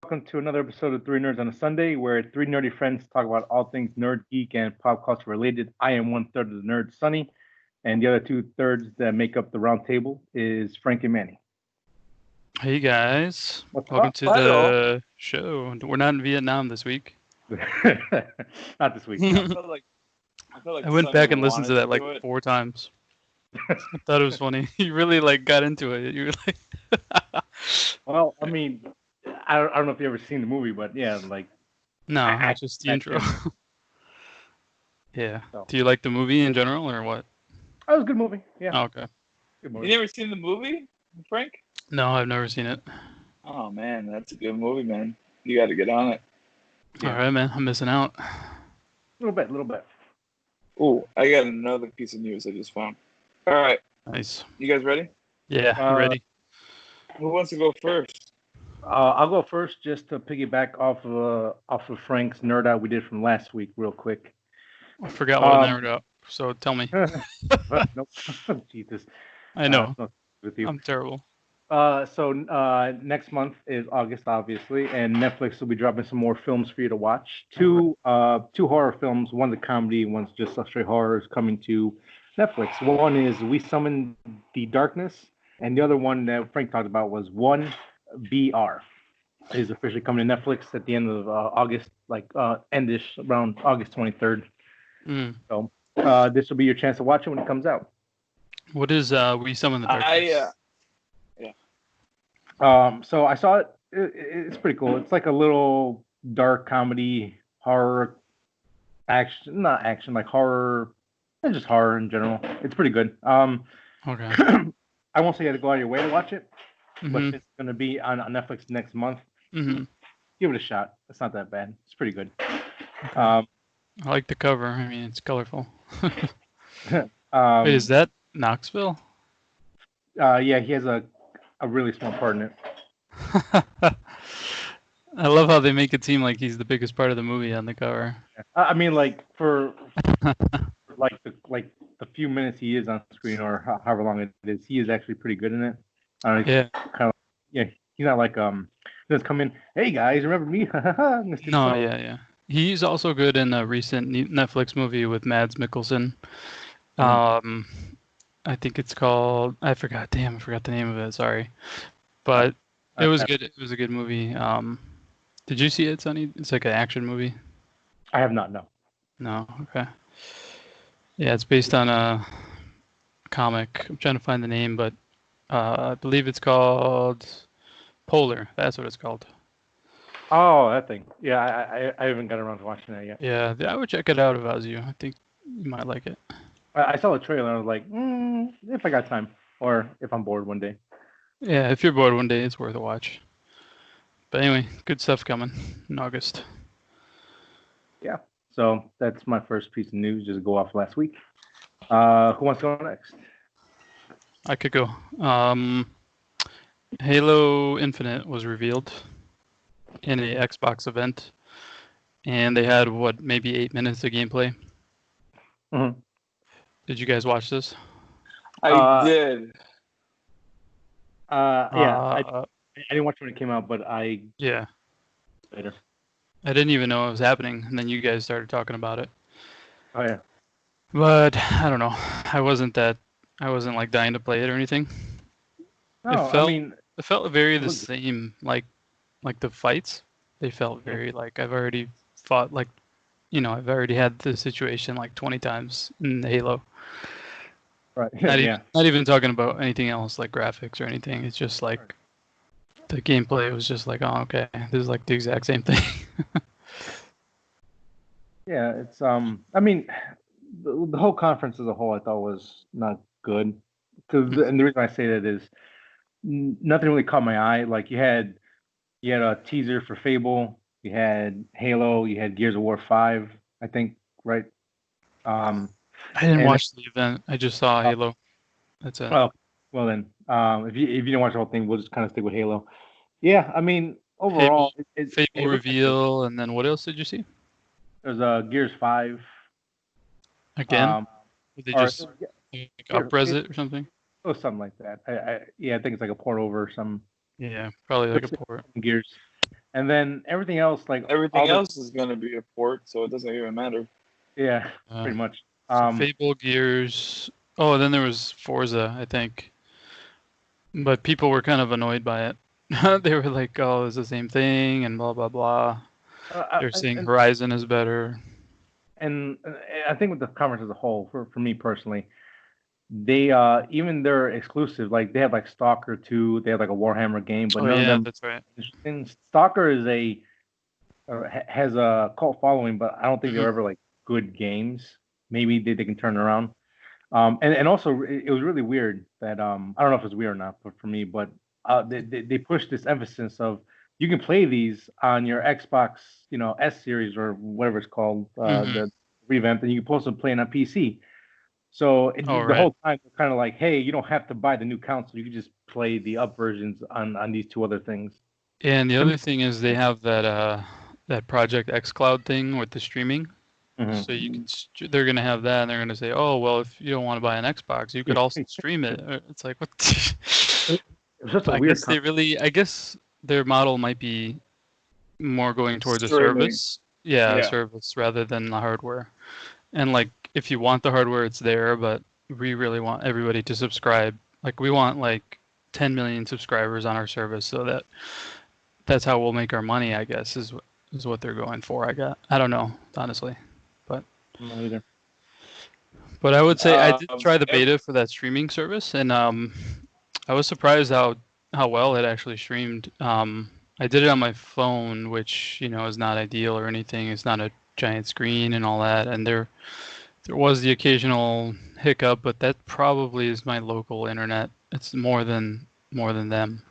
welcome to another episode of Three Nerds on a Sunday, where three nerdy friends talk about all things nerd, geek, and pop culture related. I am one third of the nerd, Sonny, and the other two thirds that make up the round table is Frank and Manny. Hey guys, What's welcome up? to the show. We're not in Vietnam this week. Not this week. I No. felt like went back and Sonny listened to wanted that like do it. 4 times. I thought it was funny. You really like got into it. You were like, Well, I mean, I don't know if you ever seen the movie, but yeah, like no, I- it's just the I- intro. Yeah. So. Do you like the movie in general or what? that was a good movie. Yeah, Oh, okay. good You movie. never seen the movie, Frank? No, I've never seen it. Oh man, that's a good movie, man. You got to get on it. Yeah. All right, man. I'm missing out. Little bit. Oh, I got another piece of news I just found. All right, Nice. you guys ready? Yeah, you ready? Who wants to go first? I'll go first, just to piggyback off of Frank's nerd out we did from last week, real quick. I forgot what I nerded up. So tell me. Nope. Jesus. I know. It's not with you. I'm terrible. So next month is August, obviously, and Netflix will be dropping some more films for you to watch. Two horror films. One's a comedy, one's just a straight horror, is coming to Netflix. One is We Summon the Darkness, and the other one that Frank talked about was 1BR. Is officially coming to Netflix at the end of August, like endish around August 23rd. Mm. So this will be your chance to watch it when it comes out. What is We Summon the Darkness? So I saw it. It's pretty cool. It's like a little dark comedy, horror, action, not action, like horror, and just horror in general. It's pretty good. Okay. I won't say you have to go out of your way to watch it, but Mhm. it's going to be on Netflix next month. Mhm. Give it a shot. It's not that bad. It's pretty good. I like the cover. I mean, it's colorful. Wait, is Is that Knoxville? yeah, he has a really small part in it. I love how they make it seem like he's the biggest part of the movie on the cover. I mean, like for the few minutes he is on screen, or however long it is, he is actually pretty good in it. Yeah. He's not like he doesn't come in. Hey guys, remember me? Mr. No, So." yeah. He's also good in a recent Netflix movie with Mads Mikkelsen. Mhm. I think it's called. I forgot the name of it. Sorry, but it was good. It was a good movie. Did you see it, Sonny? It's like an action movie. I have not. No. No. Okay. Yeah, it's based on a comic. I'm trying to find the name, but I believe it's called Polar. That's what it's called. Oh, that thing. Yeah, I haven't got around to watching that yet. Yeah, I would check it out if I was you. I think you might like it. I saw the trailer and I was like, if I got time, or if I'm bored one day. Yeah, if you're bored one day, it's worth a watch. But anyway, good stuff coming in August. Yeah. So that's my first piece of news. Just go off last week. Who wants to go next? I could go. Halo Infinite was revealed in a Xbox event, and they had maybe 8 minutes of gameplay. Mhm. Did you guys watch this? I did. I didn't watch when it came out, but Yeah. later. I didn't even know it was happening, and then you guys started talking about it. Oh yeah. But I don't know. I wasn't like dying to play it or anything. No, It felt very the looked- same, like the fights. They felt very like I've already fought, like, I've already had this situation like 20 times in Halo. right. Not even talking about anything else like graphics or anything. It's just like the gameplay was just like, oh, okay, this is like the exact same thing. Yeah, it's the whole conference as a whole I thought was not good. And the reason I say that is nothing really caught my eye. Like you had a teaser for Fable, you had Halo, you had Gears of War 5, I think, right? I didn't and- watch the event. I just saw Halo. That's it. Oh, well then, if you didn't watch the whole thing, we'll just kind of stick with Halo. Yeah, I mean, overall, Fable it looks like reveal, and then what else did you see? there's Gears 5 Again? Did they or- just like, up-res it or something? or something like that. I think it's like a port over some Yeah, probably like a port. Gears. And then everything else, like Everything else is going to be a port, so it doesn't even matter. yeah, pretty much. So Fable, Gears. Oh, then there was Forza, I think. But people were kind of annoyed by it. They were like, "Oh, it's the same thing," and blah blah blah. They're saying Horizon is better. And I think with the conference as a whole, for me personally, they even their exclusive, like they have like Stalker 2, they have like a Warhammer game, but none of them. That's right. And Stalker is has a cult following, but I don't think they're ever like good games. Maybe they can turn around. And also it was really weird that I don't know if it's weird or not, but for me, but they pushed this emphasis of you can play these on your Xbox, S series or whatever it's called, the revamp, and you can also play it on PC. So the whole time they're kind of like, hey, you don't have to buy the new console. You can just play the up versions on these two other things. And the other thing is they have that Project xCloud thing with the streaming. So you can they're gonna have that, and they're gonna say, oh well, if you don't want to buy an Xbox, you could also stream it. It's like what? It's just a weird. I guess their model might be more going towards a service. A service rather than the hardware. And like if you want the hardware, it's there, but we really want everybody to subscribe. Like we want like 10 million subscribers on our service, so that's how we'll make our money, I guess, is what they're going for. I don't know, honestly. Not either. But I would say I did try the beta for that streaming service, and I was surprised how well it actually streamed. I did it on my phone, which is not ideal or anything. It's not a giant screen and all that, and there was the occasional hiccup, but that probably is my local internet. It's more than them,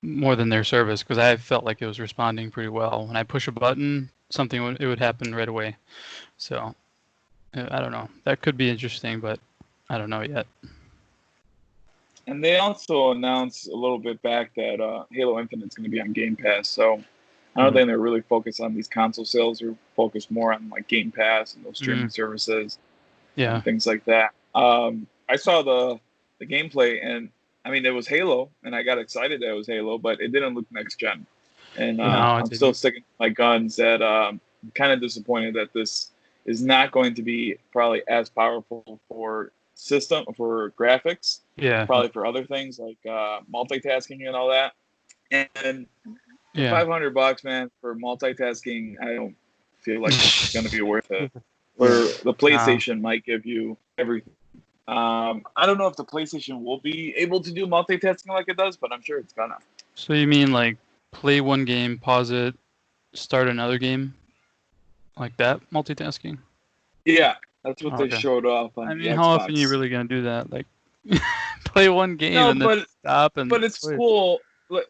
more than their service, because I felt like it was responding pretty well. When I push a button, it would happen right away. So, I don't know. That could be interesting, but I don't know yet. And they also announced a little bit back that Halo Infinite is going to be on Game Pass. So, I don't think they're really focused on these console sales. They're focused more on like Game Pass and those streaming services, and things like that. I saw the gameplay, and I mean, it was Halo, and I got excited that it was Halo, but it didn't look next gen. And I'm still sticking to my guns that I'm kind of disappointed that this is not going to be probably as powerful for graphics. Yeah. Probably for other things like multitasking and all that. And $500, man, for multitasking, I don't feel like it's going to be worth it. Where the PlayStation might give you everything. I don't know if the PlayStation will be able to do multitasking like it does, but I'm sure it's gonna. So you mean like play one game, pause it, start another game, like that multitasking? Yeah, that's what they showed off on the Xbox. How often are you really gonna do that? Like play one game and then stop and. But it's cool.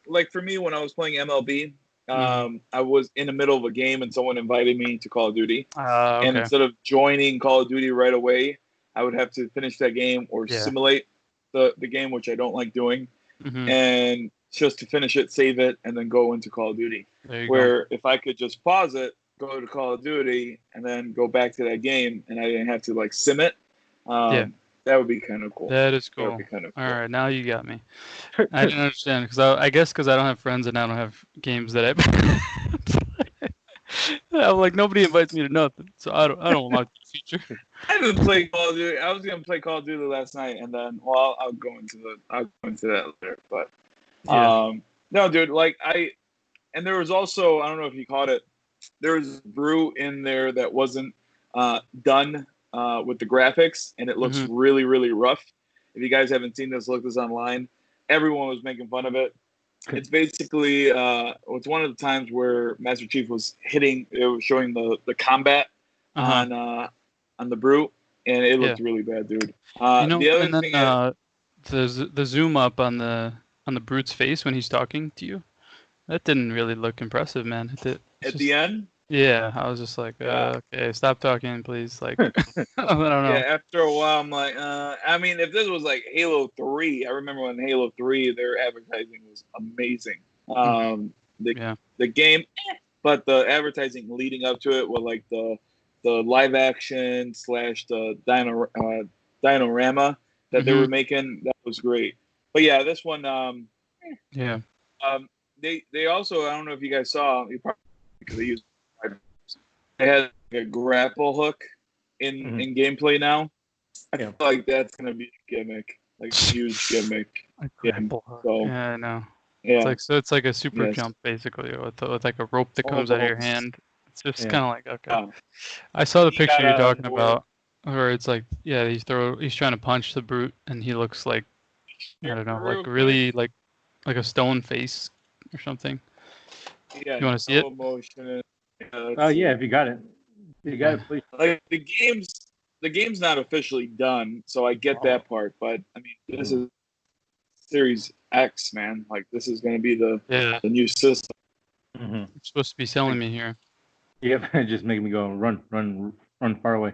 Like for me, when I was playing MLB, I was in the middle of a game and someone invited me to Call of Duty, and instead of joining Call of Duty right away, I would have to finish that game or simulate the game, which I don't like doing, and just to finish it, save it, and then go into Call of Duty. Where if I could just pause it, go to Call of Duty, and then go back to that game, and I didn't have to like sim it, that would be kind of cool. That is cool. That would be kind of cool. All right, now you got me. I didn't understand because I guess because I don't have friends and I don't have games that I'm like nobody invites me to nothing, so I don't like the feature. I didn't play Call of Duty. I was gonna play Call of Duty last night, and then I'll go into that later. But no, dude, like and there was also, I don't know if you caught it, there was brew in there that wasn't done with the graphics, and it looks really, really rough. If you guys haven't seen this, look this online. Everyone was making fun of it. It's basically it's one of the times where Master Chief was hitting. It was showing the combat on the brew, and it looked really bad, dude. The other thing, the zoom up on the brute's face when he's talking to you, that didn't really look impressive, man. At the end. Yeah, I was just like, okay, stop talking, please. Like, I don't know. Yeah, after a while, I'm like, I mean, if this was like Halo 3, I remember when Halo 3, their advertising was amazing. The game, but the advertising leading up to it was like the live action / the dinorama that they were making. That was great. But yeah, this one, they also, I don't know if you guys saw, you probably, because they had a grapple hook in gameplay now. I feel like that's gonna be a gimmick, like a huge gimmick. A grapple hook. So, Yeah, I know. yeah, It's like a super jump basically with like a rope that comes out of your hand. It's just kind of like, okay. I saw the picture you're talking about, where it's like, yeah, he's trying to punch the brute, and he looks like, I don't know, like really like a stone face or something. Yeah, you want to see it? Emotion. Yeah, if you got it, it, please. Like the game's not officially done, so I get that part. But I mean, this is Series X, man. Like this is going to be the new system. Mm-hmm. You're supposed to be selling me here. Yep, just making me go run far away.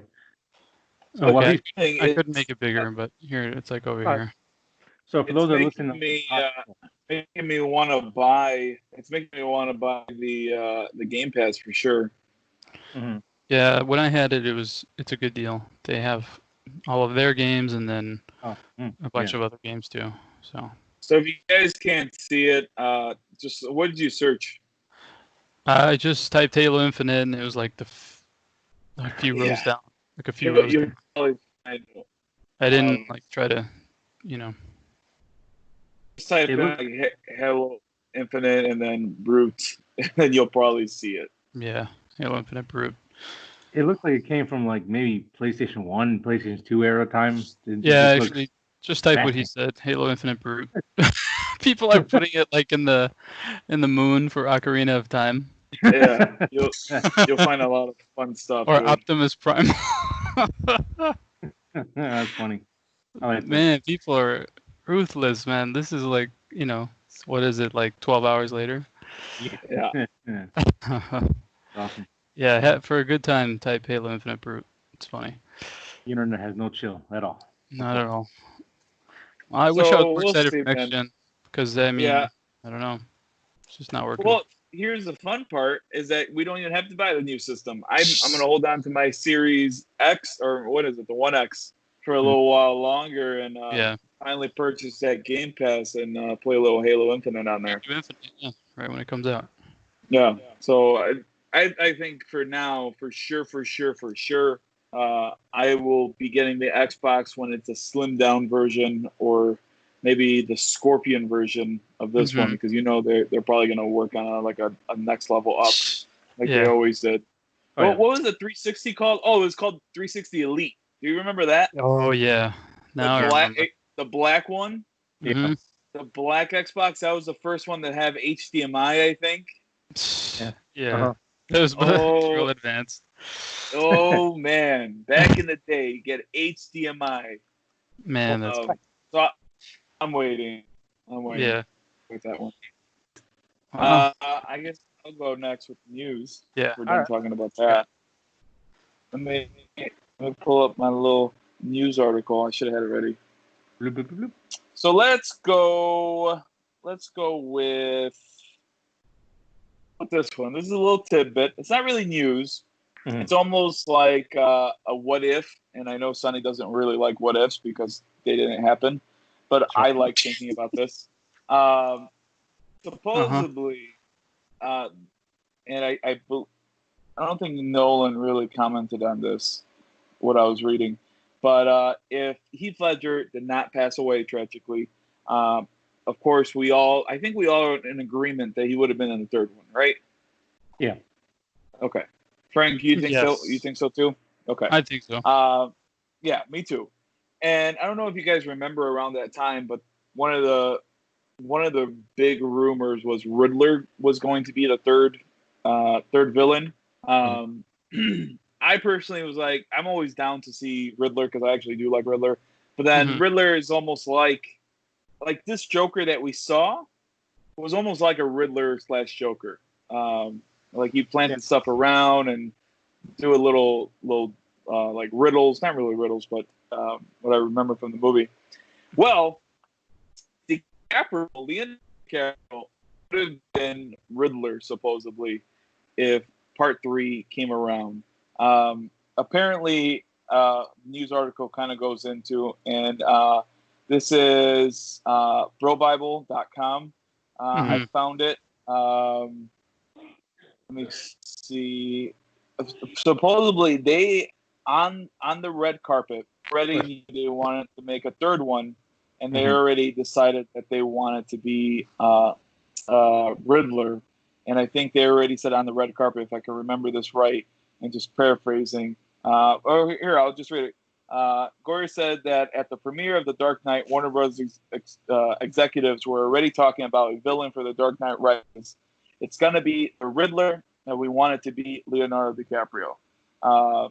So okay, I could make it bigger, but here it's like over here. So for those that are listening, making me want to buy. It's making me want to buy the Game Pass for sure. Mm-hmm. Yeah, when I had it, it's a good deal. They have all of their games and then a bunch of other games too. So if you guys can't see it, just what did you search? I just typed Halo Infinite, and it was like a few rows down, like a few rows down. I didn't like try to, Just type in like Halo Infinite and then Brute, and you'll probably see it. Yeah, Halo Infinite Brute. It looks like it came from like maybe PlayStation 1, PlayStation 2 era time. Yeah, actually, just type what he said, Halo Infinite Brute. People are putting it like in the moon for Ocarina of Time. Yeah, you'll find a lot of fun stuff. Or Optimus Prime. That's funny. Man, people are ruthless, man. This is like, what is it, like 12 hours later? Yeah. Awesome. Yeah, for a good time, type Halo Infinite Brute. It's funny. The internet has no chill at all. Not at all. I wish I was more excited for next gen, because I mean, I don't know, it's just not working. Well, here's the fun part: is that we don't even have to buy the new system. I'm going to hold on to my Series X, or what is it, the One X, for a little while longer, and finally purchase that Game Pass and play a little Halo Infinite on there. Yeah, right when it comes out. Yeah. So I think for now, for sure, I will be getting the Xbox when it's a slimmed down version, or maybe the Scorpion version of this one, because they're probably going to work on like a next level up, like they always did. What was the 360 called? Oh, it was called 360 Elite. Do you remember that? Oh yeah. Now the black one. Yeah. The black Xbox. That was the first one that had HDMI, I think. Yeah. It was real advanced. Oh man, back in the day, you get HDMI. Man, that's so I'm waiting. Yeah. With that one. I guess I'll go next with the news. Yeah. We're done talking about that. Let me pull up my little news article. I should have had it ready. Bloop, bloop, bloop. So let's go with this one. This is a little tidbit. It's not really news. Mm-hmm. It's almost like a what if, and I know Sonny doesn't really like what ifs because they didn't happen, but I like thinking about this. Supposedly, and I don't think Nolan really commented on this, what I was reading, but if Heath Ledger did not pass away tragically, of course I think we all are in agreement that he would have been in the third one, right? Yeah. Okay. Frank, you think so? You think so too? Okay. I think so. Yeah, me too. And I don't know if you guys remember around that time, but one of the big rumors was Riddler was going to be the third villain. I personally was like, I'm always down to see Riddler because I actually do like Riddler. But then Riddler is almost like this Joker that we saw was almost like a Riddler / Joker. Like he planted stuff around and do a little like riddles, not really riddles, but what I remember from the movie. Well, Leonardo DiCaprio would have been Riddler supposedly if Part 3 came around. Apparently, news article kind of goes into, and this is brobible.com. I found it. Let me see. Supposedly, they on the red carpet already they wanted to make a third one, and they already decided that they wanted to be Riddler. And I think they already said on the red carpet, if I can remember this right, and just paraphrasing. Here, I'll just read it. Goyer said that at the premiere of The Dark Knight, Warner Bros. Executives were already talking about a villain for The Dark Knight Rises. It's going to be the Riddler, and we want it to be Leonardo DiCaprio. I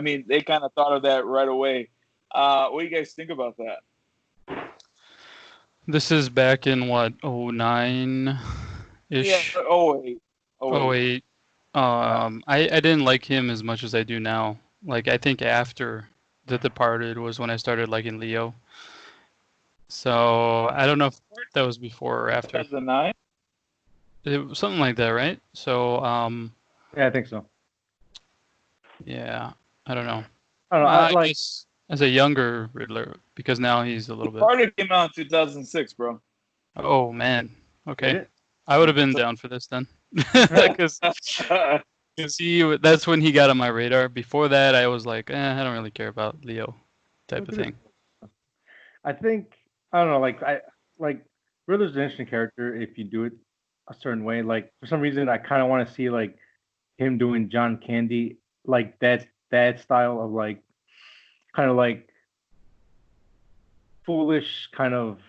mean, they kind of thought of that right away. What do you guys think about that? This is back in what, 09-ish? Yeah, 08. 08. I didn't like him as much as I do now. Like, I think after The Departed was when I started liking Leo. So I don't know if that was before or after. 2009? It was something like that, right? So yeah, I think so. Yeah, I don't know. I don't know. I guess as a younger Riddler, because now he's a little bit. Departed came out in 2006, bro. Oh man. Okay. I would have been down for this then. Because that's when he got on my radar. Before that, I was like, I don't really care about Leo type of thing. I think, I don't know, like Riddler's an interesting character if you do it a certain way. Like, for some reason, I kind of want to see, like, him doing John Candy, like, that style of, like, kind of, like, foolish kind of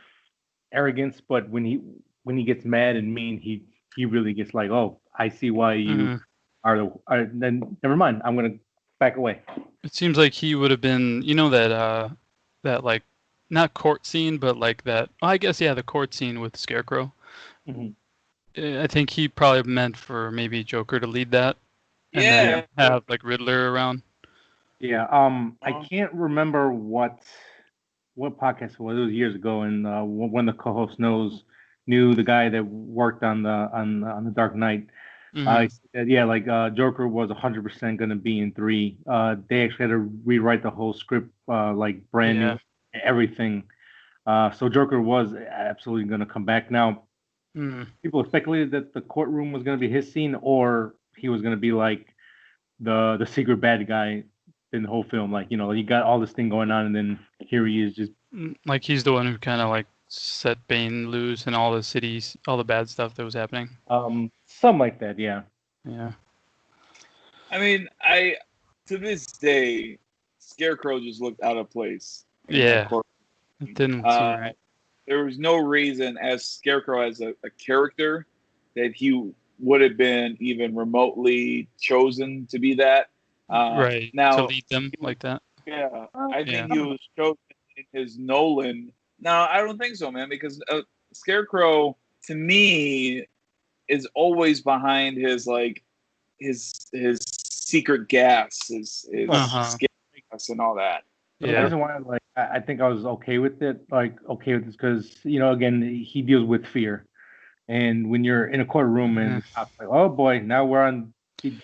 arrogance, but when he gets mad and mean, he really gets like, oh, I see why you are then never mind, I'm gonna back away. It seems like he would have been, that like not court scene, but like that. I guess the court scene with Scarecrow. I think he probably meant for maybe Joker to lead that, and then have like Riddler around. Yeah. I can't remember what podcast it was. It was years ago, and one of the co-hosts knew the guy that worked on the Dark Knight. He said, Joker was 100% going to be in 3. They actually had to rewrite the whole script, like brand new, everything. So Joker was absolutely going to come back. Now, people speculated that the courtroom was going to be his scene, or he was going to be like the secret bad guy in the whole film. Like, you got all this thing going on, and then here he is just like he's the one who kind of like set Bane loose and all the cities, all the bad stuff that was happening. Something like that, yeah. Yeah. I mean, to this day, Scarecrow just looked out of place. Yeah. It didn't seem right. There was no reason, as Scarecrow as a character, that he would have been even remotely chosen to be that. Right. Now, to lead them like that. Yeah. I think he was chosen in his Nolan. No, I don't think so, man, because Scarecrow, to me, is always behind his secret gas, his scare gas and all that. The reason why I think I was okay with it, this, because again, he deals with fear, and when you're in a courtroom and the cop's like, oh boy, now we're on the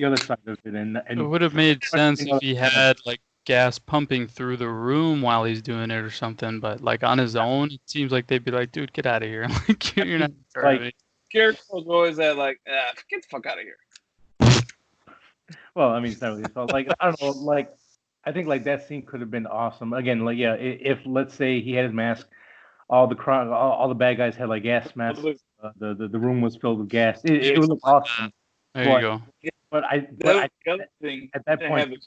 other side of it, and it would have made sense if he had like gas pumping through the room while he's doing it or something, but like on his own, it seems like they'd be like, dude, get out of here. Like, you're not like Scarecrow's always at like, get the fuck out of here. Well, I mean, it's not really his fault. Like, I don't know, like, I think like that scene could have been awesome. Again, like, if let's say he had his mask, all the bad guys had like gas masks. The room was filled with gas. It would look awesome. There you go. But at that point,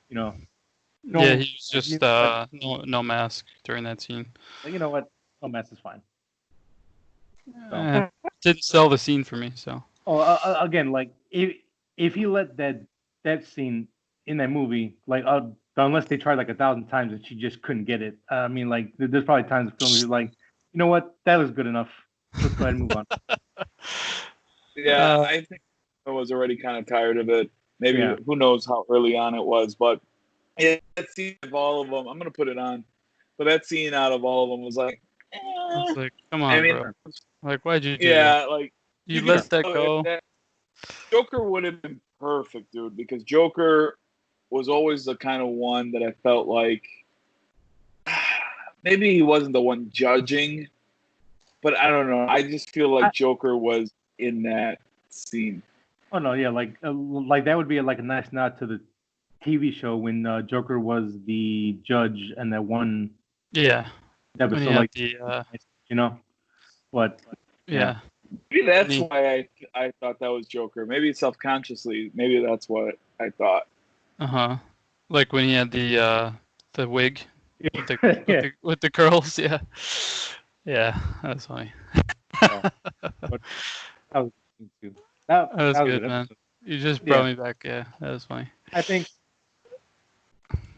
yeah, he was just no mask during that scene. Like, you know what? No mask is fine. Didn't sell the scene for me, so. Oh, again, like if he let that scene in that movie, like unless they tried like 1,000 times and she just couldn't get it. I mean, like there's probably times in films you're like, you know what, that was good enough. Let's go ahead and move on. Yeah, I think I was already kind of tired of it. Maybe who knows how early on it was, but that scene of all of them, I'm gonna put it on. But that scene out of all of them was like, it's like, come on, bro. Like, why'd you do that? Yeah, like you let that go. Joker would have been perfect, dude, because Joker was always the kind of one that I felt like maybe he wasn't the one judging, but I don't know. I just feel like Joker was in that scene. Oh no, yeah, like that would be like a nice nod to the TV show when Joker was the judge and that one episode, like you know, but yeah. Maybe that's why I thought that was Joker. Maybe subconsciously, maybe that's what I thought. Like when he had the wig with the curls, yeah, that's funny. That was too. That was good, man. You just brought me back. Yeah, that was funny. I think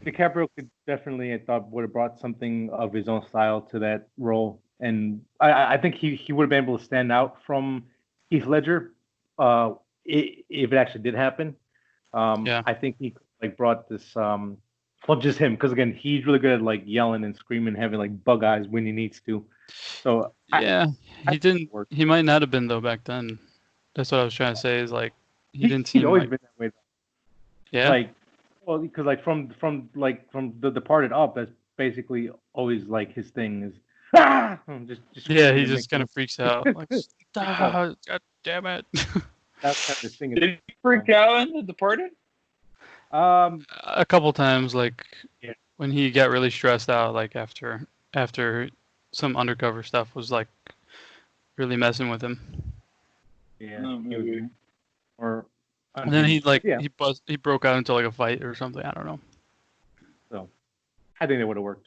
DiCaprio could definitely, I thought, would have brought something of his own style to that role, and I think he would have been able to stand out from Heath Ledger, if it actually did happen. I think he like brought this, well, just him, because again, he's really good at like yelling and screaming, having like bug eyes when he needs to. So he didn't. He might not have been though back then. That's what I was trying to say. Is like he didn't seem. He'd always like, been that way. Yeah. Like, well, because like from The Departed up, that's basically always like his thing is. Just he just kind of freaks out. Like, God damn it. That's kind of his thing. Did he freak out in The Departed? A couple times, like when he got really stressed out, like after some undercover stuff was like really messing with him. Yeah, maybe. And then he broke out into like a fight or something. I don't know. So, I think it would have worked.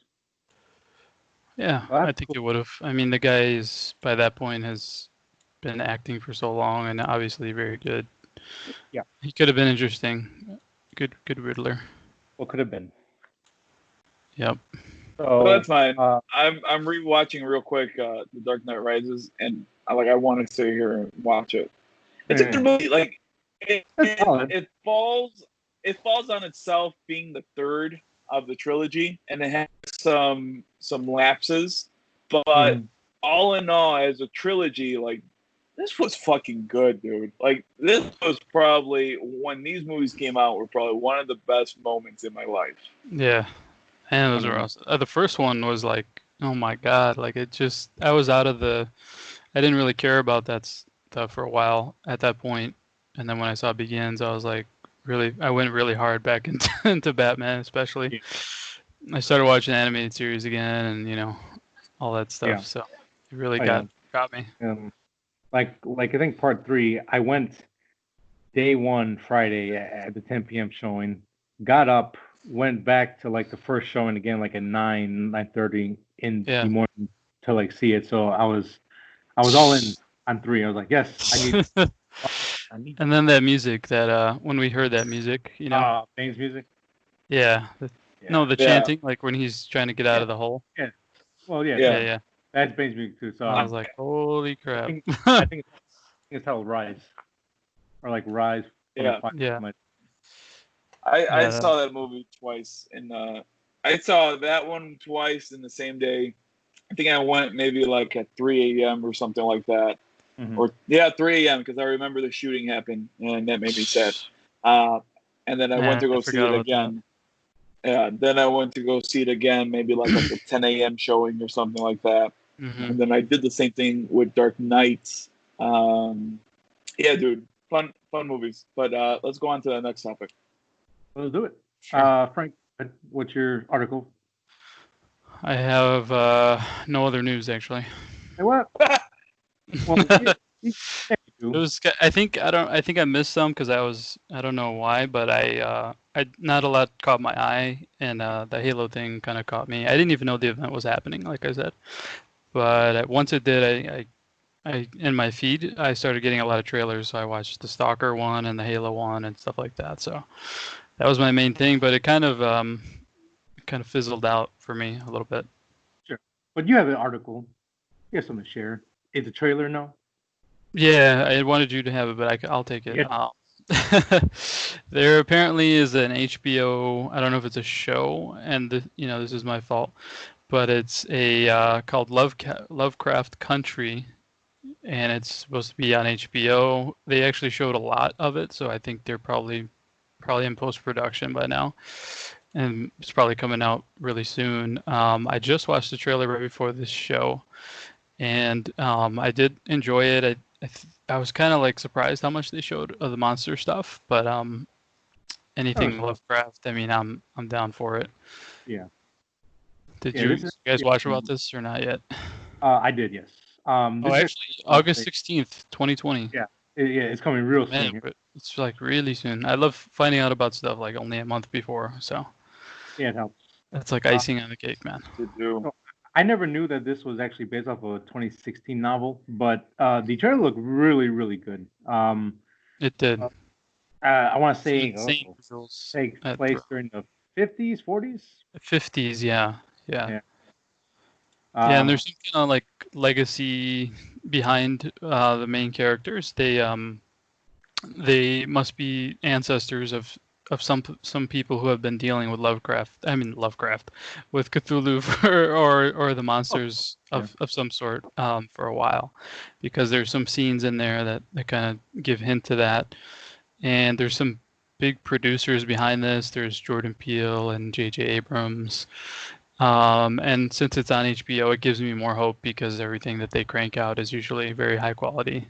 Yeah, I think it would have. I mean, the guy is by that point has been acting for so long and obviously very good. Yeah, he could have been interesting. Good Riddler. What could have been? Yep. So that's fine. I'm rewatching real quick The Dark Knight Rises, and I want to sit here and watch it. It's a good movie. Like it falls on itself being the third of the trilogy, and it has some lapses, but all in all, as a trilogy, like this was fucking good, dude. Like this was probably, when these movies came out, were probably one of the best moments in my life. Yeah, and those were awesome. The first one was like, oh my god, like it just, I was out of the, I didn't really care about that stuff for a while at that point, and then when I saw Begins, I was like, really, I went really hard back into Batman, especially. I started watching the animated series again, and all that stuff. So it really got me. Like I think part 3, I went day 1 Friday at the 10 p.m. showing, got up, went back to like the first showing again, like at 9:30 in the morning to like see it. So I was all in on 3. I was like, yes, I need. And then that music, that when we heard that music, Bane's music. Yeah. The chanting, like when he's trying to get out of the hole. Yeah. Well, yeah. That's Bane's music too. So I was like, holy crap. I think it's how Rise, or like Rise. Yeah. I I saw that movie twice, and I saw that one twice in the same day. I think I went maybe like at 3 a.m. or something like that. Or 3 a.m. because I remember the shooting happened, and that made me sad. And then I went to go see it again. Yeah, then I went to go see it again, maybe like at the 10 a.m. showing or something like that. And then I did the same thing with Dark Knight. Yeah, dude, fun movies. But let's go on to the next topic. Let's do it. Sure. Frank, what's your article? I have no other news actually. Hey, what? Well, it was. I think I missed some because I don't know why, but I not a lot caught my eye, and the Halo thing kind of caught me. I didn't even know the event was happening, like I said, but once it did, I in my feed I started getting a lot of trailers, so I watched the Stalker one and the Halo one and stuff like that. So that was my main thing, but it kind of fizzled out for me a little bit. Sure, but you have an article. You have something to share. Is the trailer no? Yeah, I wanted you to have it, but I'll take it. Yeah. There apparently is an HBO. I don't know if it's a show, and this is my fault, but it's a called Lovecraft Country, and it's supposed to be on HBO. They actually showed a lot of it, so I think they're probably in post-production by now, and it's probably coming out really soon. I just watched the trailer right before this show. and I did enjoy it. I was kind of like surprised how much they showed of the monster stuff, but anything Lovecraft, I mean, I'm down for it. Yeah. Did you guys watch about this or not yet? I did, yes. Actually, August 16th, 2020. Yeah, it's coming real soon. But it's like really soon. I love finding out about stuff like only a month before, so. Yeah, it helps. That's like icing on the cake, man. I never knew that this was actually based off of a 2016 novel, but the trailer looked really, really good. It did. I want to say take place during the 50s, 40s? 50s, yeah. And there's some kind of like legacy behind the main characters. They must be ancestors of some people who have been dealing with Lovecraft, with Cthulhu or the monsters of some sort for a while, because there's some scenes in there that kind of give hint to that. And there's some big producers behind this. There's Jordan Peele and J.J. Abrams. And since it's on HBO, it gives me more hope because everything that they crank out is usually very high quality.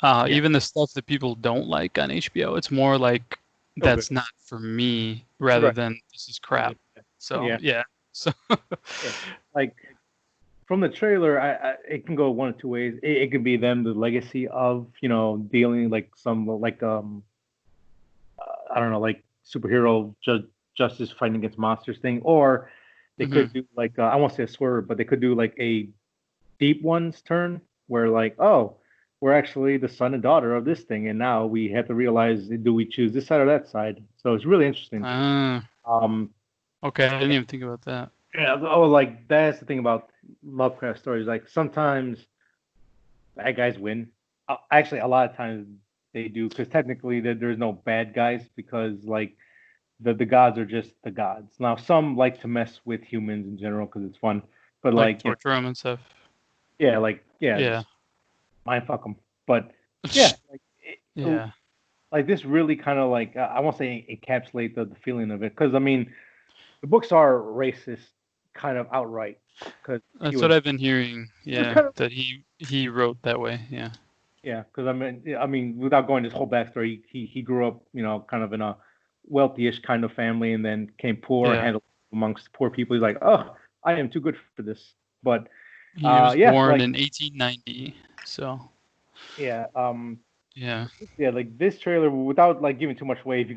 Even the stuff that people don't like on HBO, it's more like that's not for me rather than this is crap. So So like from the trailer, it can go one of two ways. It could be them, the legacy of dealing like some like I don't know, like superhero justice fighting against monsters thing, or they could do like I won't say a swerve, but they could do like a deep ones turn where like, oh, we're actually the son and daughter of this thing, and now we have to realize, do we choose this side or that side? So it's really interesting. Okay, I didn't even think about that. Yeah, like that's the thing about Lovecraft stories. Like sometimes bad guys win. Actually, a lot of times they do, because technically there's no bad guys, because like the gods are just the gods. Now some like to mess with humans in general because it's fun, but like torture them and stuff. Yeah, mind fuck them. But yeah, like this really kind of like I won't say encapsulate the feeling of it, because I mean the books are racist kind of outright. Cause that's what I've been hearing. Yeah, that he wrote that way. Yeah. Yeah, because I mean, without going this whole backstory, he grew up, kind of in a wealthy-ish kind of family, and then came poor and had amongst poor people. He's like, oh, I am too good for this. But he was born in 1890, so like this trailer, without like giving too much away, if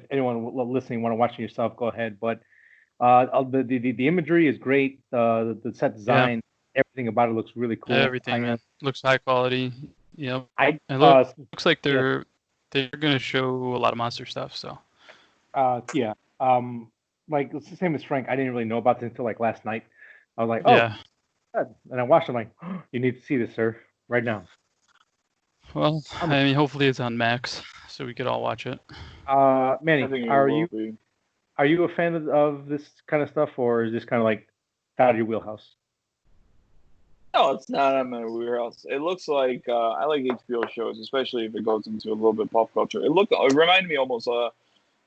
anyone listening want to watch it yourself, go ahead. But the imagery is great. The set design, everything about it looks really cool. Everything, man, looks high quality. It looks like they're gonna show a lot of monster stuff. So like it's the same as Frank. I didn't really know about this until like last night. I was like, oh, good. And I watched it. I'm like, oh, you need to see this, sir, right now. Well, I mean, hopefully it's on Max, so we could all watch it. Manny, are you a fan of this kind of stuff, or is this kind of like out of your wheelhouse? No, it's not on my wheelhouse. It looks like I like HBO shows, especially if it goes into a little bit pop culture. It reminded me almost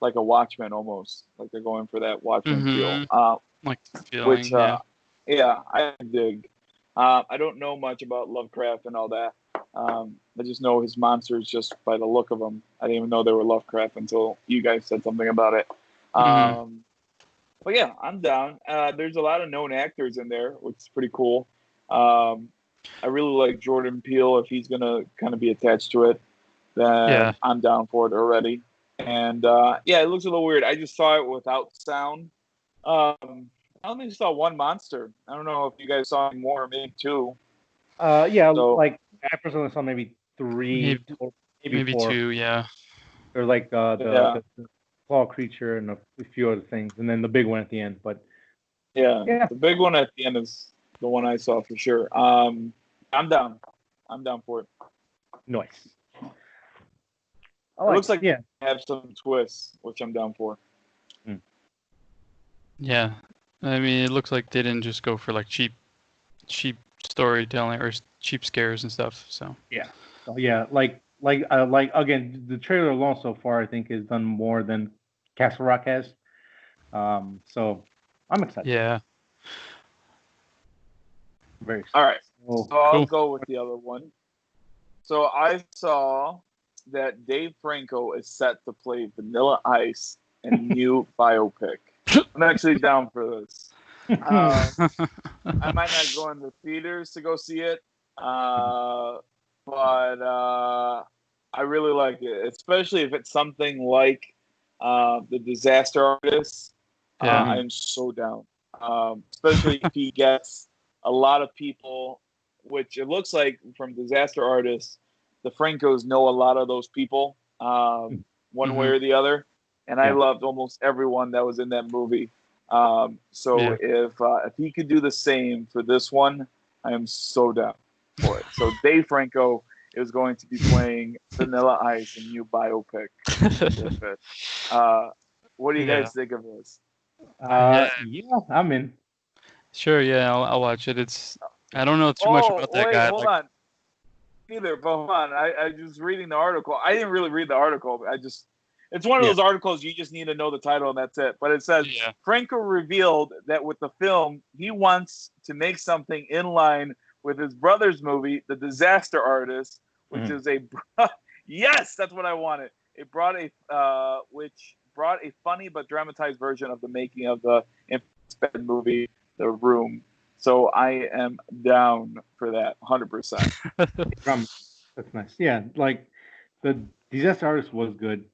like a Watchmen, almost like they're going for that Watchmen feel. Like the feeling, which I dig. I don't know much about Lovecraft and all that. I just know his monsters just by the look of them. I didn't even know they were Lovecraft until you guys said something about it. But yeah, I'm down. There's a lot of known actors in there, which is pretty cool. I really like Jordan Peele. If he's gonna kind of be attached to it, then I'm down for it already. And it looks a little weird. I just saw it without sound. I only saw one monster. I don't know if you guys saw any more, maybe two. Like I personally saw maybe three, maybe four. Two. Yeah. There's like the claw creature and a few other things, and then the big one at the end. But the big one at the end is the one I saw for sure. I'm down. I'm down for it. Nice. It looks like have some twists, which I'm down for. Yeah, I mean, it looks like they didn't just go for like cheap storytelling or cheap scares and stuff. So like again, the trailer alone so far I think has done more than Castle Rock has. So I'm excited. Yeah. Very excited. All right. Oh, So I'll cool. go with the other one. So I saw that Dave Franco is set to play Vanilla Ice in a new biopic. I'm actually down for this. I might not go in the theaters to go see it, but I really like it, especially if it's something like The Disaster Artist. Yeah. I am so down, especially if he gets a lot of people, which it looks like from Disaster Artist, the Francos know a lot of those people, one way or the other, and I loved almost everyone that was in that movie. So if he could do the same for this one, I am so down for it. So Dave Franco is going to be playing Vanilla Ice in new biopic. What do you guys think of this? yeah, I'm in. Sure, yeah, I'll watch it. I don't know too much about that guy. Hold on. Either, but hold on. I just reading the article. I didn't really read the article. It's one of those articles you just need to know the title and that's it. But it says Franco revealed that with the film, he wants to make something in line with his brother's movie, The Disaster Artist, which is yes, that's what I wanted. It brought which brought a funny but dramatized version of the making of the infamous movie, The Room. So I am down for that, 100%. That's nice. Yeah, like the Disaster Artist was good.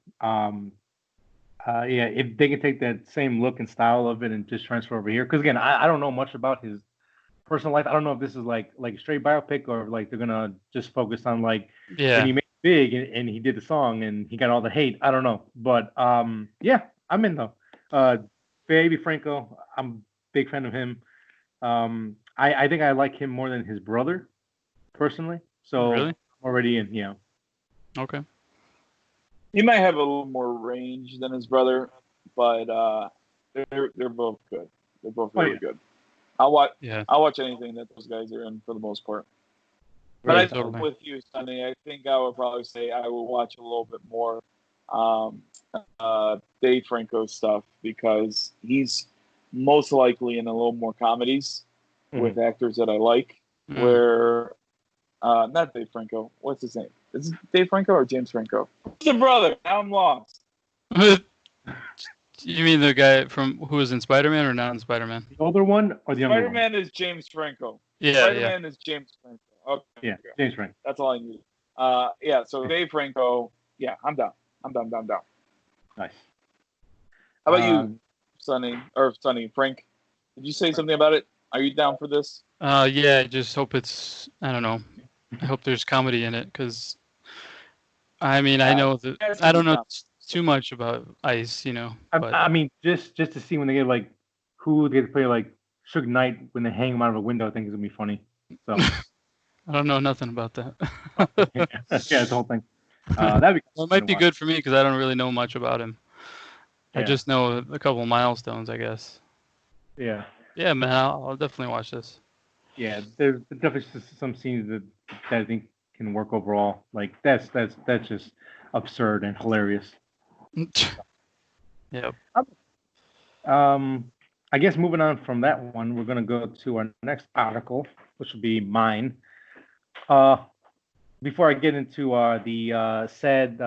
If they can take that same look and style of it and just transfer over here, because again, I don't know much about his personal life. I don't know if this is like a straight biopic or like they're gonna just focus on like when he made it big and he did the song and he got all the hate. I don't know, but I'm in though. Baby Franco, I'm a big fan of him. I think I like him more than his brother, personally. So really? Already in, yeah. Okay. He might have a little more range than his brother, but they're both good. They're both really good. I'll watch anything that those guys are in for the most part. But I think with you, Sonny, I think I would probably say I will watch a little bit more Dave Franco stuff because he's most likely in a little more comedies with actors that I like. Where not Dave Franco. What's his name? Is it Dave Franco or James Franco? Who's the brother? Now I'm lost. You mean the guy from who was in Spider-Man or not in Spider-Man? The older one or the younger one? Spider-Man is James Franco. Yeah, Spider-Man is James Franco. Okay. Yeah, James Franco. That's all I need. So Dave Franco, I'm down. I'm down. Nice. How about you, Sonny, Frank? Did you say something about it? Are you down for this? Yeah, I just hope it's, I don't know. I hope there's comedy in it because, I mean, I know that, I don't know too much about Ice, you know. But, I mean, just to see when they get like, who they get to play like Suge Knight when they hang him out of a window, I think is going to be funny. So I don't know nothing about that. yeah, the whole thing. That'd be well, it might be good for me because I don't really know much about him. I just know a couple milestones, I guess. Yeah. Yeah, man, I'll definitely watch this. Yeah, there's definitely some scenes that I think can work overall. Like that's just absurd and hilarious. Yep. I guess moving on from that one, we're gonna go to our next article, which will be mine. Before I get into the sad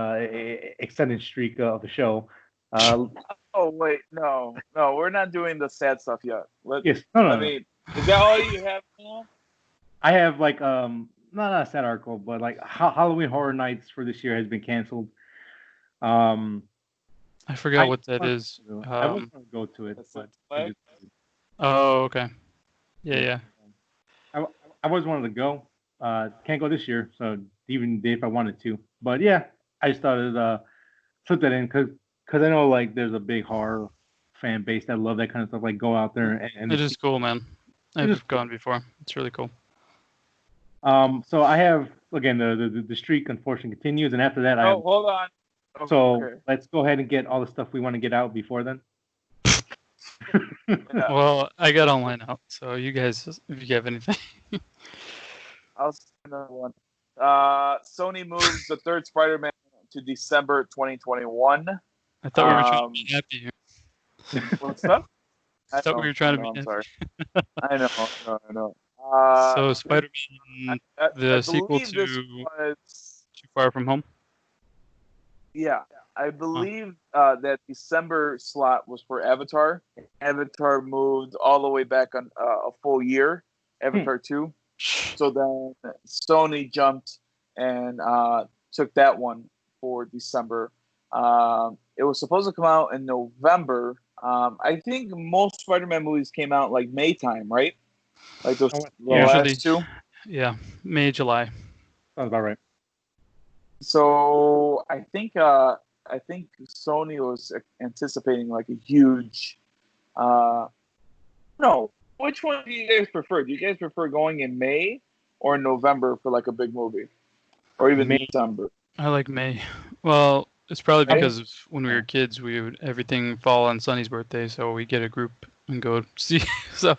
extended streak of the show. Oh wait, no, we're not doing the sad stuff yet. Yes, I mean, is that all you have now? I have like not a sad article, but like Halloween Horror Nights for this year has been canceled. I forgot what that is. I was gonna go to it, but oh, okay. Yeah. I always wanted to go. Can't go this year, so even if I wanted to. But yeah, I just thought I'd put that in because I know like there's a big horror fan base that love that kind of stuff. Like go out there and it is cool, man. I've gone before. It's really cool. So I have again the streak unfortunately continues, and after that hold on. Okay, so let's go ahead and get all the stuff we want to get out before then. Well, I got all mine out, so you guys, if you have anything. I'll say another one. Sony moves the third Spider-Man to December 2021. I thought we were trying to be happy here. What's up? I thought we were trying to be happy. I'm sorry. I know. So Spider-Man, the sequel to Too Far From Home. Yeah, I believe that December slot was for Avatar. Avatar moved all the way back on a full year. Avatar 2. So then Sony jumped and took that one for December. It was supposed to come out in November. I think most Spider-Man movies came out like May time, right? Like those last two. Yeah, May, July. Sounds about right. So I think Sony was anticipating like a huge. No, which one do you guys prefer? Do you guys prefer going in May or November for like a big movie, or even December? I like May. Well, it's probably because when we were kids, we would everything fall on Sonny's birthday, so we get a group and go see. So,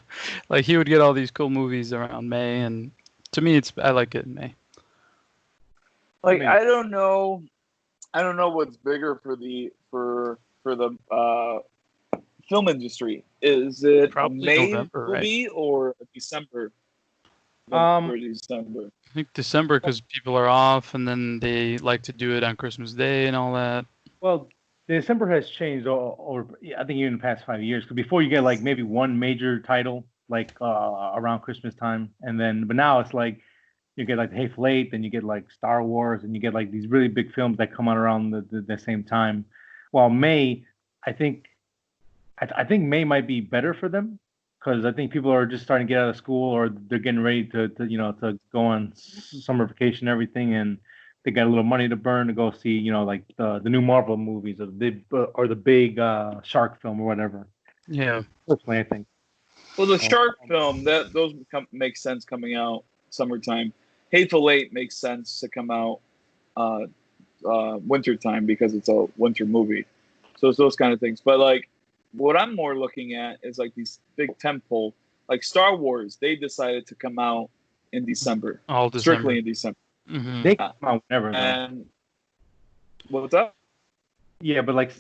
like he would get all these cool movies around May, and to me, I like it in May. Like I don't know what's bigger for the film industry. Is it probably a May November, movie right? or December? I December. think December because people are off, and then they like to do it on Christmas Day and all that. Well, December has changed over. I think even in the past 5 years. Because before you get like maybe one major title like around Christmas time, but now it's like you get like the Hateful Eight, then you get like Star Wars, and you get like these really big films that come out around the same time. While May, I think May might be better for them because I think people are just starting to get out of school or they're getting ready to go on summer vacation and everything, and they got a little money to burn to go see like the new Marvel movies or the big shark film or whatever. Yeah, personally, I think. Well, the shark film those make sense coming out summertime. Hateful Eight makes sense to come out winter time because it's a winter movie. So it's those kind of things. But like what I'm more looking at is like these big tentpole, like Star Wars. They decided to come out in December, strictly in December. Mm-hmm. They come out whenever. And what's up? Yeah, but like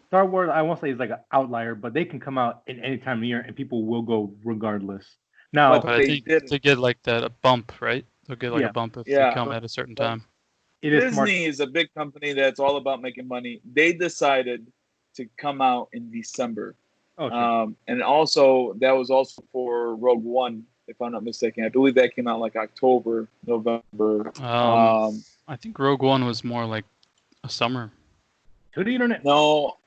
Star Wars, I won't say is like an outlier, but they can come out in any time of year and people will go regardless. Now, but I think they get like that a bump, right? They'll get like a bump if they come at a certain time. Disney is a big company that's all about making money. They decided to come out in December. Oh, sure. And also, that was also for Rogue One, if I'm not mistaken. I believe that came out like October, November. I think Rogue One was more like a summer. To the internet. No,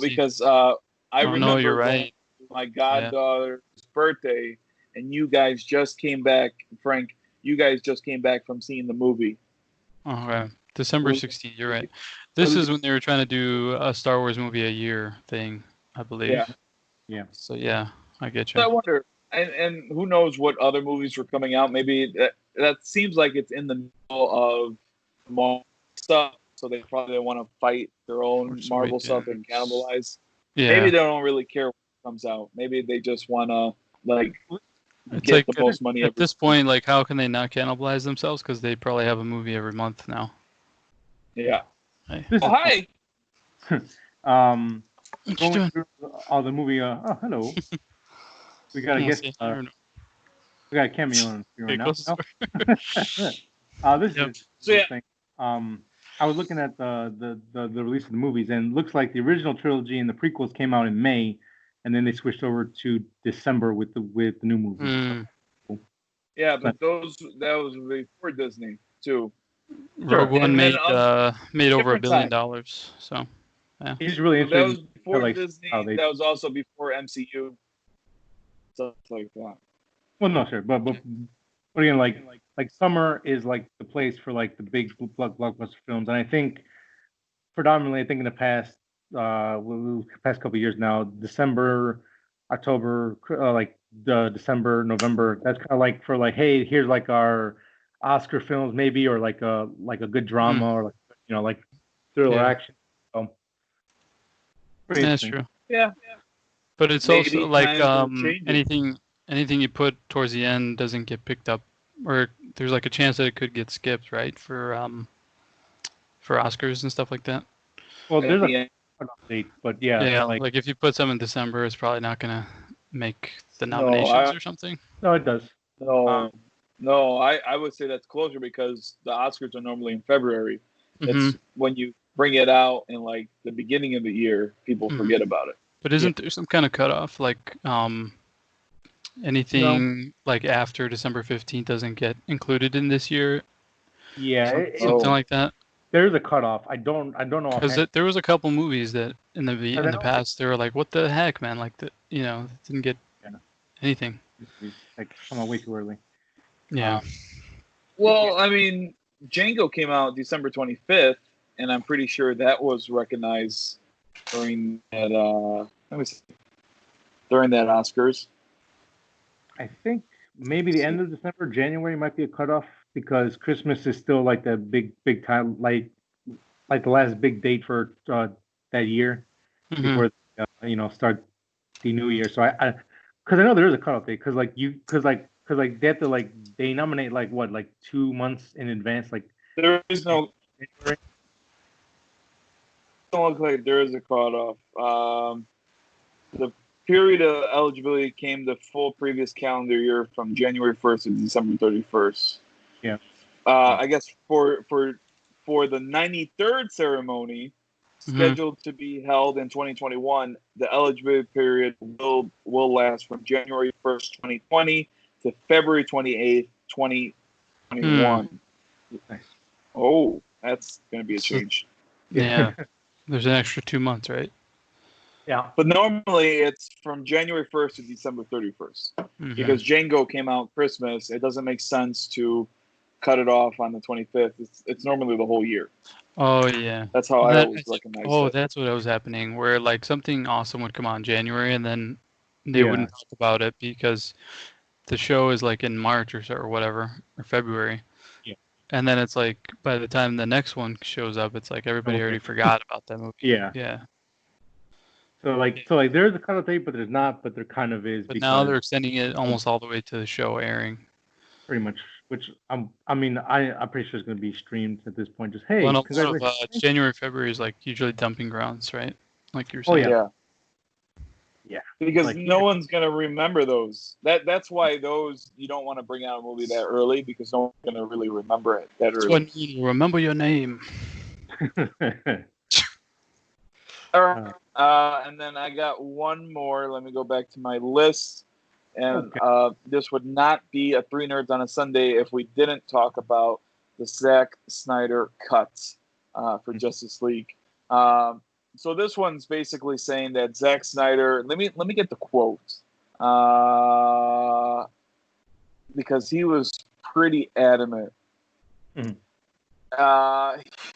because I remember no, you're right. My goddaughter's birthday, and you guys just came back, Frank. You guys just came back from seeing the movie. Okay, December 16th. You're right. This is when they were trying to do a Star Wars movie a year thing, I believe. Yeah. So yeah, I get you. I wonder, and who knows what other movies were coming out? Maybe that seems like it's in the middle of Marvel stuff, so they probably want to fight their own Marvel stuff and cannibalize. Yeah. Maybe they don't really care what comes out. Maybe they just want to like it's get like the most money. At this point, like, how can they not cannibalize themselves? Because they probably have a movie every month now. Yeah. Hey. Hi. Going through all the movie. Oh, hello. We got a guest. We got a cameo on right now. This is interesting. I was looking at the release of the movies, and it looks like the original trilogy and the prequels came out in May, and then they switched over to December with the new movies. Yeah, but that was before Disney too. Rogue One made over $1 billion. So yeah, it's really interesting. That was before Disney. That was also before MCU. Stuff like that. Well, no, sure, but again, like summer is like the place for like the big blockbuster films, and I think predominantly, I think in the past couple of years now, December, October, like December, November, that's kind of like for like, hey, here's like our Oscar films maybe, or like a good drama, or like like thriller action. So, that's true. Yeah. But it's maybe also like anything you put towards the end doesn't get picked up, or there's like a chance that it could get skipped, right? For Oscars and stuff like that. Well, there's a date, but yeah, like if you put some in December, it's probably not gonna make the nominations or something. No, it does. No, I would say that's closer because the Oscars are normally in February. It's when you bring it out in like the beginning of the year, people forget about it. But isn't there some kind of cutoff? Like anything like after December 15th doesn't get included in this year? Yeah, something like that. There's a cutoff. I don't know. Because there was a couple movies that in the past they were like, what the heck, man? Like didn't get anything. Like come on way too early. Yeah. Well, I mean, Django came out December 25th, and I'm pretty sure that was recognized during that. During that Oscars. I think maybe the end of December, January might be a cutoff because Christmas is still like the big time, like the last big date for that year before start the new year. So I because I know there is a cutoff date because they have to they nominate 2 months in advance. Like there is no. It don't look like there is a cutoff. The period of eligibility came the full previous calendar year from January 1st to December 31st. Yeah. I guess for the 93rd ceremony scheduled to be held in 2021, the eligibility period will last from January 1st, 2020 to February 28th, 2021. Nice. Oh, that's going to be a change. Yeah. There's an extra 2 months, right? Yeah. But normally it's from January 1st to December 31st. Because Django came out Christmas, it doesn't make sense to cut it off on the 25th. It's normally the whole year. Oh, yeah. That's how I always recognize it. That's what was happening, where something awesome would come out in January and then they wouldn't talk about it because the show is in March or whatever, or February. Yeah. And then it's by the time the next one shows up, it's everybody already forgot about that movie. Yeah. Yeah. So there's a cutoff date, but there's not, but there kind of is. But now they're extending it almost all the way to the show airing. Pretty much, which I'm pretty sure it's going to be streamed at this point. Just January, February is usually dumping grounds, right? Like you're saying. Oh yeah. Because no one's gonna remember those. That's why those you don't want to bring out a movie that early because no one's gonna really remember it that early. When you remember your name. All right. And then I got one more. Let me go back to my list. And this would not be a Three Nerds on a Sunday if we didn't talk about the Zack Snyder cut for Justice League. So this one's basically saying that Zack Snyder. Let me get the quote because he was pretty adamant.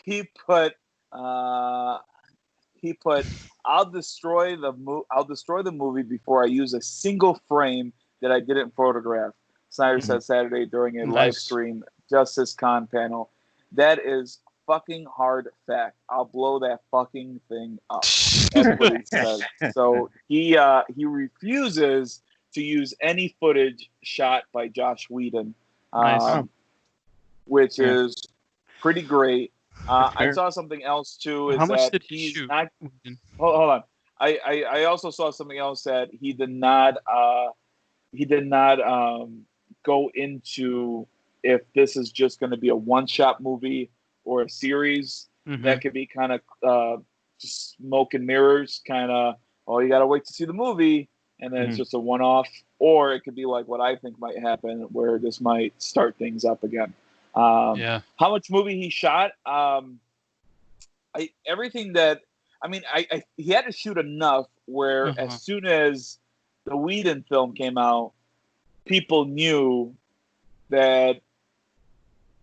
He put. I'll destroy the movie before I use a single frame that I didn't photograph. Snyder said Saturday during a live stream Justice Con panel. That is fucking hard fact. I'll blow that fucking thing up. That's what he said. So he refuses to use any footage shot by Joss Whedon, which is pretty great. I saw something else too. How much did he shoot? Hold on. I also saw something else that he did not go into if this is just going to be a one-shot movie or a series. That could be kind of just smoke and mirrors, kind of. Oh, you got to wait to see the movie, and then it's just a one-off. Or it could be like what I think might happen, where this might start things up again. How much movie he shot? He had to shoot enough where as soon as the Whedon film came out, people knew that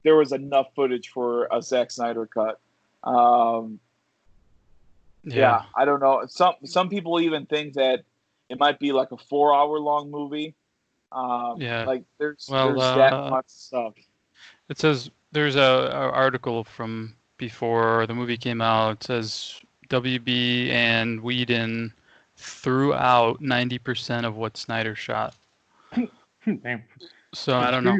there was enough footage for a Zack Snyder cut. I don't know. Some people even think that it might be like a 4-hour long movie. There's that much stuff. It says there's a article from before the movie came out. It says WB and Whedon threw out 90% of what Snyder shot. Damn. So I don't know.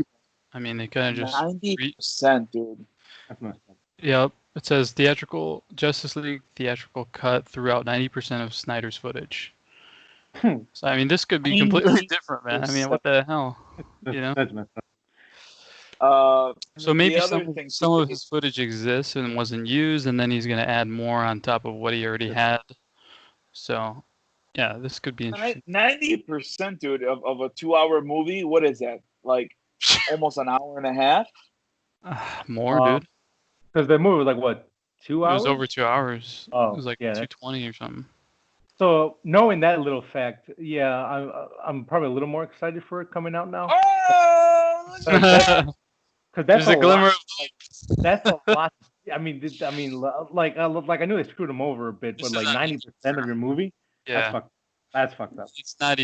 I mean, they kind of just 90%, dude. That's messed up. Yep. It says theatrical Justice League theatrical cut threw out 90% of Snyder's footage. So I mean, this could be completely different, man. I mean, what the hell? That's messed up. So maybe other thing some of his footage exists and wasn't used, and then he's going to add more on top of what he already had. So, yeah, this could be interesting. 90%, dude, of a 2-hour movie. What is that? Like almost an hour and a half? More, dude. Because the movie was like what, 2 hours? It was over 2 hours. Oh, it was like 2:20 or something. So knowing that little fact, yeah, I'm probably a little more excited for it coming out now. Oh, because that's There's a glimmer lot. That's a lot. I mean, like I knew they screwed him over a bit, but like 90% of your movie, yeah, that's fucked up. it's not.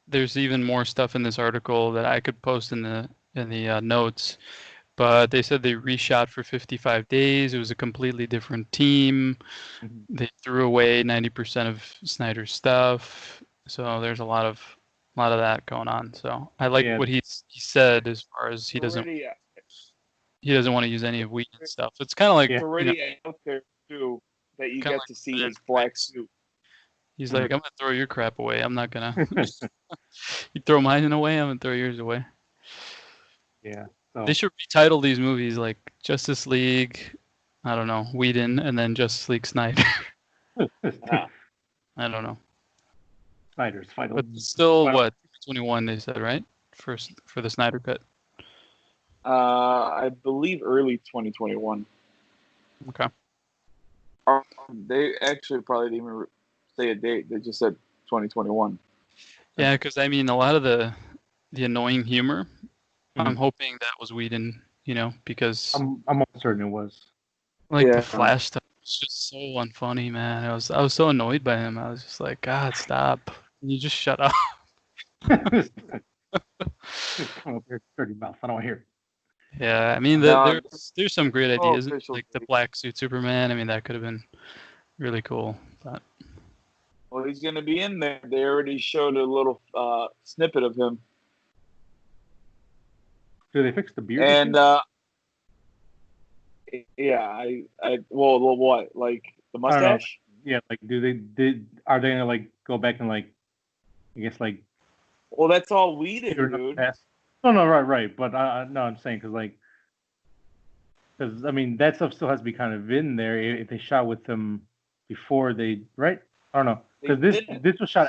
There's even more stuff in this article that I could post in the notes, but they said they reshot for 55 days. It was a completely different team. Mm-hmm. They threw away 90% of Snyder's stuff, so there's a lot of that going on. So I like what he said as far as he doesn't want to use any of Whedon's stuff. It's kind of like already out there too that you get to see his black suit. He's like, I'm gonna throw your crap away. I'm not gonna. You throw mine away, I'm gonna throw yours away. Yeah. So. They should retitle these movies like Justice League, I don't know, Whedon, and then Justice League Snyder. I don't know. Snyder's final. But still, what, 21 they said, right? For the Snyder Cut. I believe early 2021. Okay. They actually probably didn't even say a date. They just said 2021. Yeah, because I mean, a lot of the annoying humor. I'm hoping that was Whedon, because I'm almost certain it was. Like the Flash stuff was just so unfunny, man. I was so annoyed by him. I was just like, God, stop! Can you just shut up? Just come up here, dirty mouth. I don't want to hear it. Yeah, I mean, there's some great ideas, like the black suit Superman. I mean, that could have been really cool. But well, he's gonna be in there. They already showed a little snippet of him. Do they fix the beard? And yeah, well, what, like the mustache? Yeah, like are they gonna like go back and like, I guess like. Well, that's all we did, dude. No, right. But no, I'm saying because I mean that stuff still has to be kind of in there if they shot with them before they, right? I don't know, because this was shot.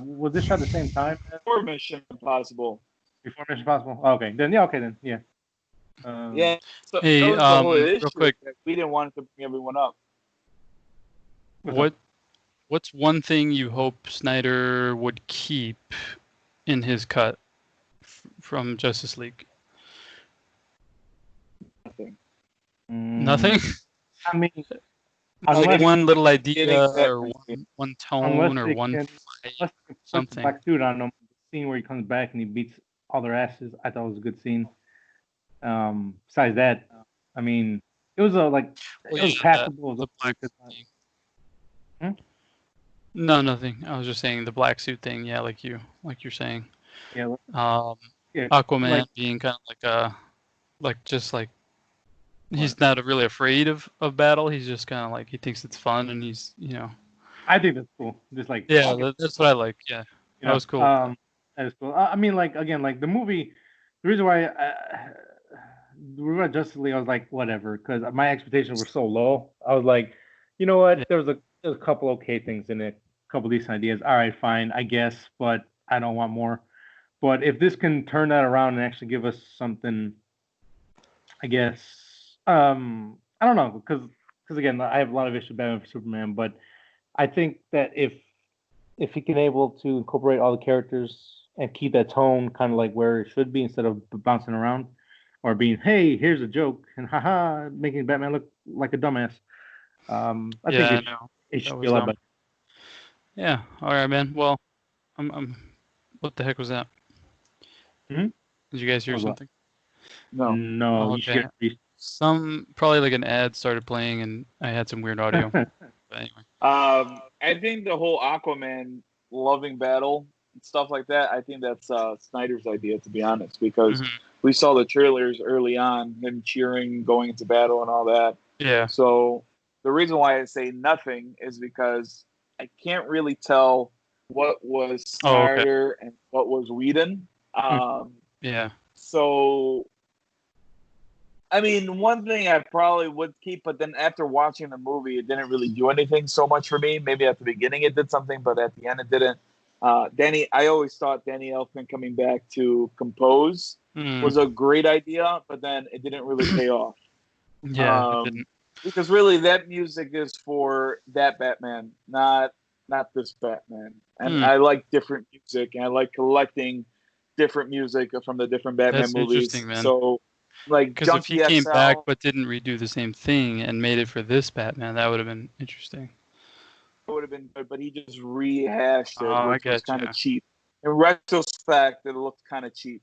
Was this shot at the same time? Before Mission Impossible. Before Mission Impossible. Oh, okay, then yeah. Yeah. So hey, real quick, we didn't want to bring everyone up. What's one thing you hope Snyder would keep in his cut from Justice League? Nothing. Nothing? I mean, like one little idea or one tone or one fight, something. Black dude on him. The scene where he comes back and he beats all their asses. I thought it was a good scene. Besides that, I mean, it was it was passable. The black No, nothing. I was just saying the black suit thing. Yeah, like you're saying. Yeah. Aquaman being kind of he's not really afraid of battle. He's just kind of like he thinks it's fun and he's I think that's cool. Just like that's what I like. Yeah, that was cool. That was cool. I mean, like again, like the movie. The reason why Justice League, I was like whatever, because my expectations were so low. I was like, you know what? There was a couple okay things in it, a couple decent ideas. All right, fine, I guess, but I don't want more. But if this can turn that around and actually give us something, I guess, I don't know, because again, I have a lot of issues with Batman v Superman, but I think that if he can able to incorporate all the characters and keep that tone kind of like where it should be instead of bouncing around or being, hey, here's a joke and haha, making Batman look like a dumbass. I think it should be a lot better. Yeah. All right, man. Well, I'm. What the heck was that? Did you guys hear something? No. Oh, okay. Probably like an ad started playing and I had some weird audio. But anyway. I think the whole Aquaman loving battle and stuff like that, I think that's Snyder's idea, to be honest, because we saw the trailers early on, him cheering, going into battle and all that. Yeah. So the reason why I say nothing is because I can't really tell what was Snyder and what was Whedon. Yeah. So, I mean, one thing I probably would keep, but then after watching the movie, it didn't really do anything so much for me. Maybe at the beginning it did something, but at the end it didn't. I always thought Danny Elfman coming back to compose was a great idea, but then it didn't really pay off. Yeah, it didn't. Because really, that music is for that Batman, not this Batman. And I like different music, and I like collecting different music from the different Batman That's movies. interesting, man. So, like, because if he Junkie came XL, back but didn't redo the same thing and made it for this Batman, that would have been interesting. it would have been good, but he just rehashed it, which was kind of cheap. In retrospect, it looked kind of cheap.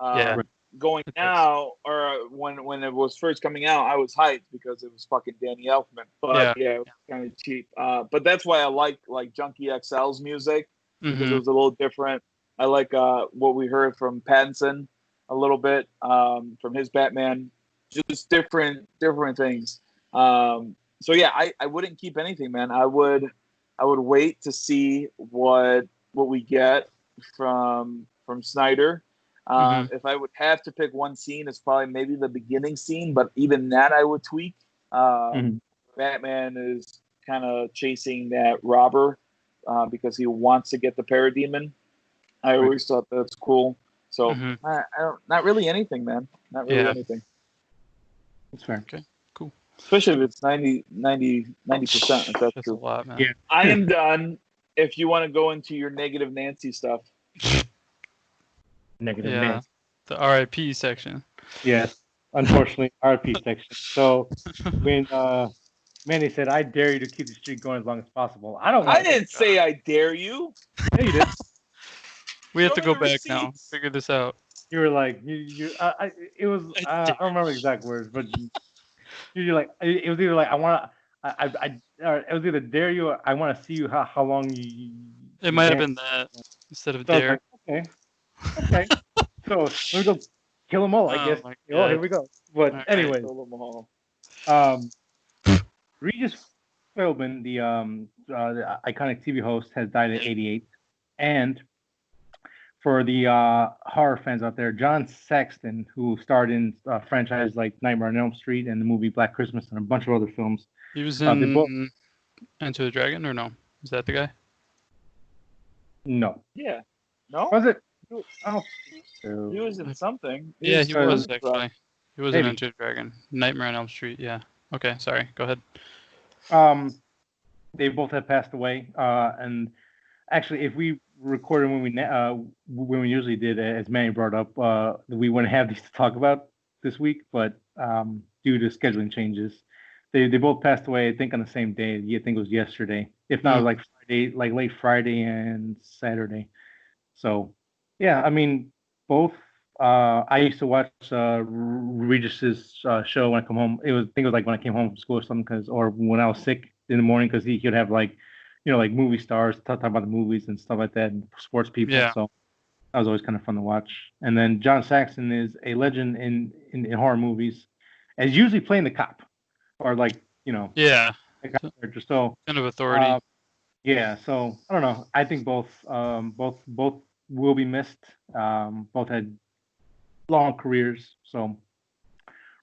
Yeah. Going now, or when it was first coming out, I was hyped because it was fucking Danny Elfman. But yeah, it was kind of cheap. But that's why I like Junkie XL's music because it was a little different. I like what we heard from Pattinson a little bit from his Batman, just different things. So yeah, I wouldn't keep anything, man. I would wait to see what we get from Snyder. If I would have to pick one scene, it's probably maybe the beginning scene, but even that I would tweak. Batman is kind of chasing that robber because he wants to get the parademon. I always thought that's cool. So I don't, not really anything, man. Not really anything. That's fair. Okay, cool. Especially if it's 90%. If that's true. A lot, man. Yeah. I am done. If you want to go into your negative Nancy stuff. Negative Yeah. Nancy. The RIP section. Yes. Unfortunately, RIP section. So when Manny said, "I dare you to keep the streak going as long as possible," I didn't say I dare you. Yeah, you did. We have to go back now. Figure this out. You were like, it was, I don't remember the exact words, but you're like, it was either like, it was either dare you or I want to see you how long you. It might have been that instead of dare. Like, okay. So let me go kill them all, I guess. Oh, here we go. But anyways, kill them all. Regis Philbin, the iconic TV host, has died at 88, and for the horror fans out there, John Saxon, who starred in franchises like Nightmare on Elm Street and the movie Black Christmas and a bunch of other films. He was in Enter the Dragon, or no? Is that the guy? No. Yeah. No? Was it? Oh. He was in something. He was actually. He was in Enter the Dragon. Nightmare on Elm Street, yeah. Okay, sorry. Go ahead. They both have passed away. And actually, if we recorded when we usually did, as Manny brought up, we wouldn't have these to talk about this week, but due to scheduling changes, they both passed away. I think on the same day. I think it was yesterday. If not, it was like Friday, like late Friday and Saturday. So, yeah, I mean, both. I used to watch Regis's show when I come home. I think it was like when I came home from school or something, or when I was sick in the morning, because he could have like movie stars talk about the movies and stuff like that, and sports people. Yeah. So that was always kind of fun to watch. And then John Saxon is a legend in horror movies, as usually playing the cop, or the cop character. So kind of authority. Yeah. So I don't know. I think both will be missed. Both had long careers. So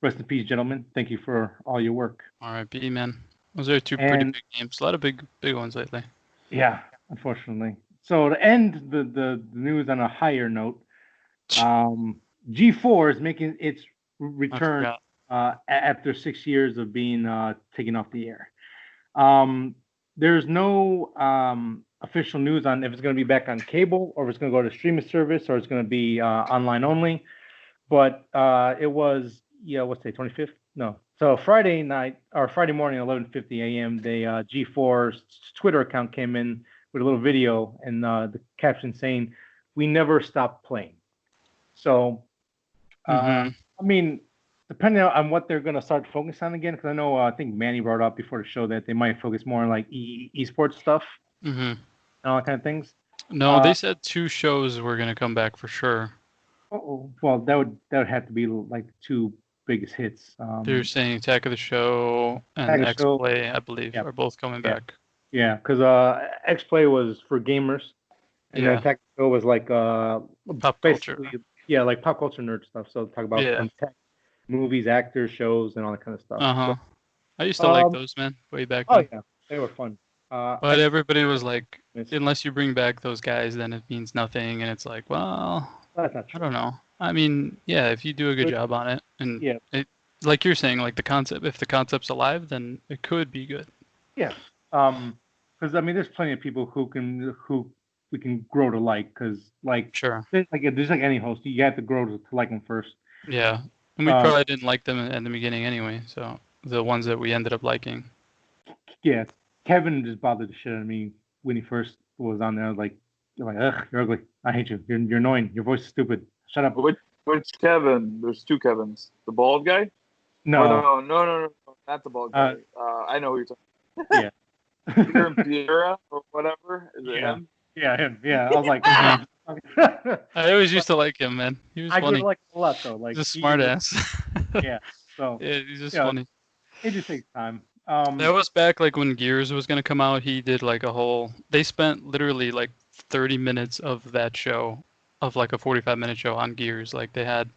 rest in peace, gentlemen. Thank you for all your work. R.I.P. man. Those are two pretty big names. A lot of big ones lately. Yeah, unfortunately. So to end the news on a higher note, G4 is making its return after 6 years of being taken off the air. There's no official news on if it's going to be back on cable or if it's going to go to streaming service or it's going to be online only. But it was, what's today, 25th? No. So Friday night or Friday morning, 11:50 a.m., the G4's Twitter account came in with a little video and the caption saying, "We never stop playing." So, I mean, depending on what they're going to start focusing on again, because I know I think Manny brought up before the show that they might focus more on like esports stuff and all that kind of things. No, they said 2 shows were going to come back for sure. Well, that would have to be like 2 biggest hits. They're saying Attack of the Show and X-Play, I believe, are both coming back. Yeah, because X-Play was for gamers, and then Attack of the Show was like pop culture. Yeah, like pop culture nerd stuff. So talk about Yeah. from tech, movies, actors, shows, and all that kind of stuff. Uh-huh. So, I used to like those, man, way back oh then. yeah, they were fun. But everybody was like, Miss- unless you bring back those guys, then it means nothing. And it's like, well, that's not I true. don't know. I mean, yeah, if you do a good But- job on it, and Yeah. like you're saying, like the concept, if the concept's alive, then it could be good. Yeah. Because I mean, there's plenty of people who we can grow to like. Because Sure. there's like any host, you have to grow to like them first. Yeah. And we Um, probably didn't like them at the beginning anyway. So the ones that we ended up liking. Yeah, Kevin just bothered the shit out of me when he first was on there. I was like, ugh, you're ugly. I hate you. You're annoying. Your voice is stupid. Shut up. Which Kevin? There's two Kevins. The bald guy? No. Or no, not the bald guy. I know who you're talking. Yeah. Peter and Piera or whatever. Is it him? Yeah, him. Yeah, I was like, I always used to like him, man. He was I funny. could like him a lot though. Like He's a smart ass. Yeah. So Yeah, he's just yeah, funny. it just takes time. That was back like when Gears was gonna come out. He did like a whole. They spent literally like 30 minutes of that show, of like a 45-minute show on Gears. Like they had,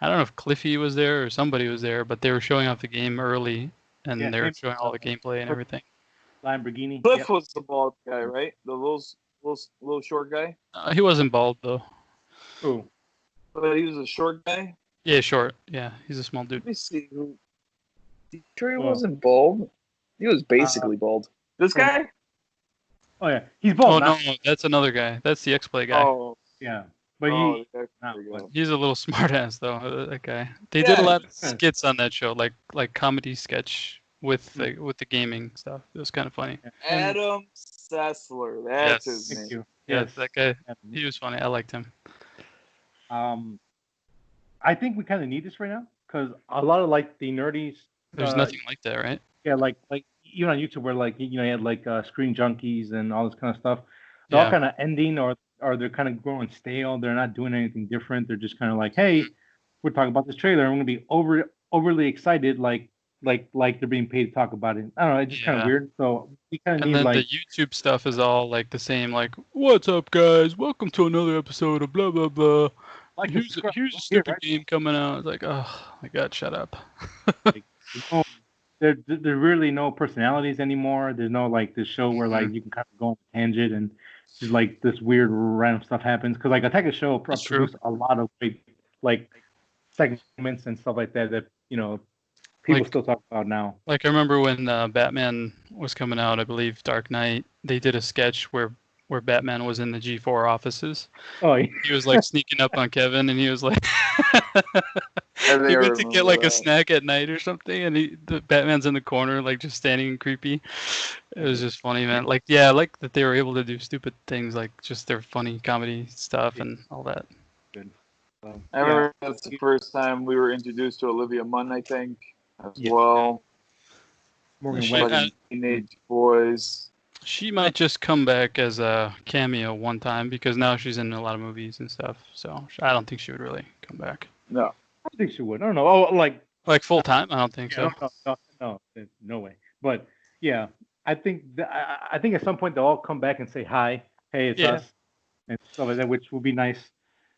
I don't know if Cliffy was there or somebody was there, but they were showing off the game early, and Yeah, they were him- showing all the gameplay and everything. Lamborghini. Cliff Yep. was the bald guy, right? The little short guy. He wasn't bald though. Ooh. But he was a short guy. Yeah, short. Yeah, he's a small dude. Let me see who. You sure he Oh. wasn't bald? He was basically bald. This guy? Oh yeah, he's Oh bald. no, now. that's another guy. That's the X-Play guy. Oh, Yeah, but oh, he. there Not, we go. He's a little smart ass though. That guy. They did a Yeah. lot of skits on that show, like comedy sketch with the gaming stuff. It was kind of funny. Adam Sessler. That's Yes. his Thank name. you. Yeah, Yes. that guy. He was funny. I liked him. I think we kind of need this right now because a lot of like the nerdies. There's nothing like that, right? Yeah, like even on YouTube where like you had like Screen Junkies and all this kind of stuff. They're all Yeah. kind of ending or they're kind of growing stale. They're not doing anything different. They're just kind of like, hey, we're talking about this trailer and we're gonna be overly excited like they're being paid to talk about it. I don't know. It's just kind of Yeah. weird. So we kind of And need then like the YouTube stuff is all like the same. Like, what's up, guys? Welcome to another episode of blah blah blah. like Here's a here, stupid right? game coming out. It's like, oh my god, shut up. No, there's really no personalities anymore. There's no like this show where like Mhm. you can kind of go on a tangent and just like this weird random stuff happens. Because like Attack of Show That's true. produced a lot of great like segments and stuff like that people Like- still talk about now. Like I remember when Batman was coming out, I believe Dark Knight. They did a sketch where Batman was in the G4 offices. Oh yeah. He was like sneaking up on Kevin, and he was like, I think he I went to get remember like a that. snack at night or something, and the Batman's in the corner, like just standing creepy. It was just funny, man. Like, yeah, I like that they were able to do stupid things, like just their funny comedy stuff and all that. Good. I remember that's the first time we were introduced to Olivia Munn, I think, as Yeah. well. Morgan She- Webb. Like teenage boys. She might just come back as a cameo one time because now she's in a lot of movies and stuff. So I don't think she would really come back. No. I think she would. I don't know. Oh, Like full time, I don't think so. no way. But yeah, I think I think at some point they'll all come back and say hi. Hey, it's Yeah. us, and stuff like that, which will be nice.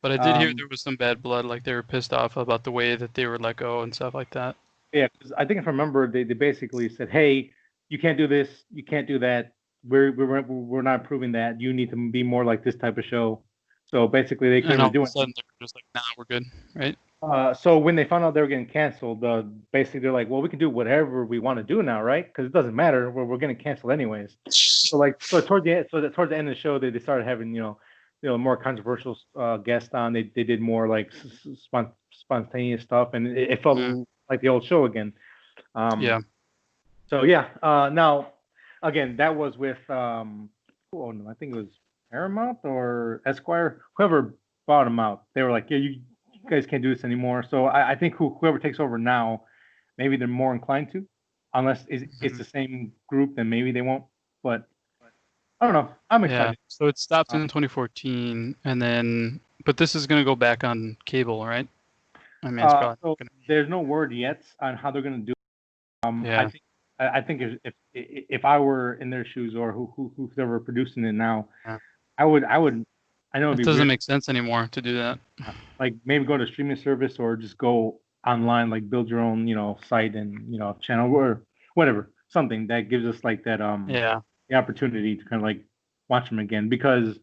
But I did hear Um, there was some bad blood, like they were pissed off about the way that they were let go and stuff like that. Yeah, 'cause I think if I remember, they basically said, "Hey, you can't do this, you can't do that. We're not approving that. You need to be more like this type of show." So basically, they And couldn't all really of do a sudden they're just like, nah, we're good, right? it. So when they found out they were getting canceled, basically they're like, "Well, we can do whatever we want to do now, right? Because it doesn't matter. We're getting canceled anyways." So towards the end, towards the end of the show, they started having more controversial guests on. They did more like spontaneous stuff, and it felt like the old show again. Yeah. So yeah. Now, again, that was with who owned them? I think it was Paramount or Esquire. Whoever bought them out, they were like, "Yeah, you guys can't do this anymore." So I think whoever takes over now, maybe they're more inclined to, unless it's the same group, then maybe they won't. But I don't know. I'm Yeah. excited. So it stopped in 2014, and then, but this is gonna go back on cable, right? I mean, it's probably So gonna. there's no word yet on how they're going to do it. Yeah. I think if I were in their shoes or who's ever producing it now, Yeah. I would I know It doesn't make sense anymore to do that. Like maybe go to a streaming service or just go online, like build your own, site and channel or whatever, something that gives us like that Yeah. the opportunity to kind of like watch them again because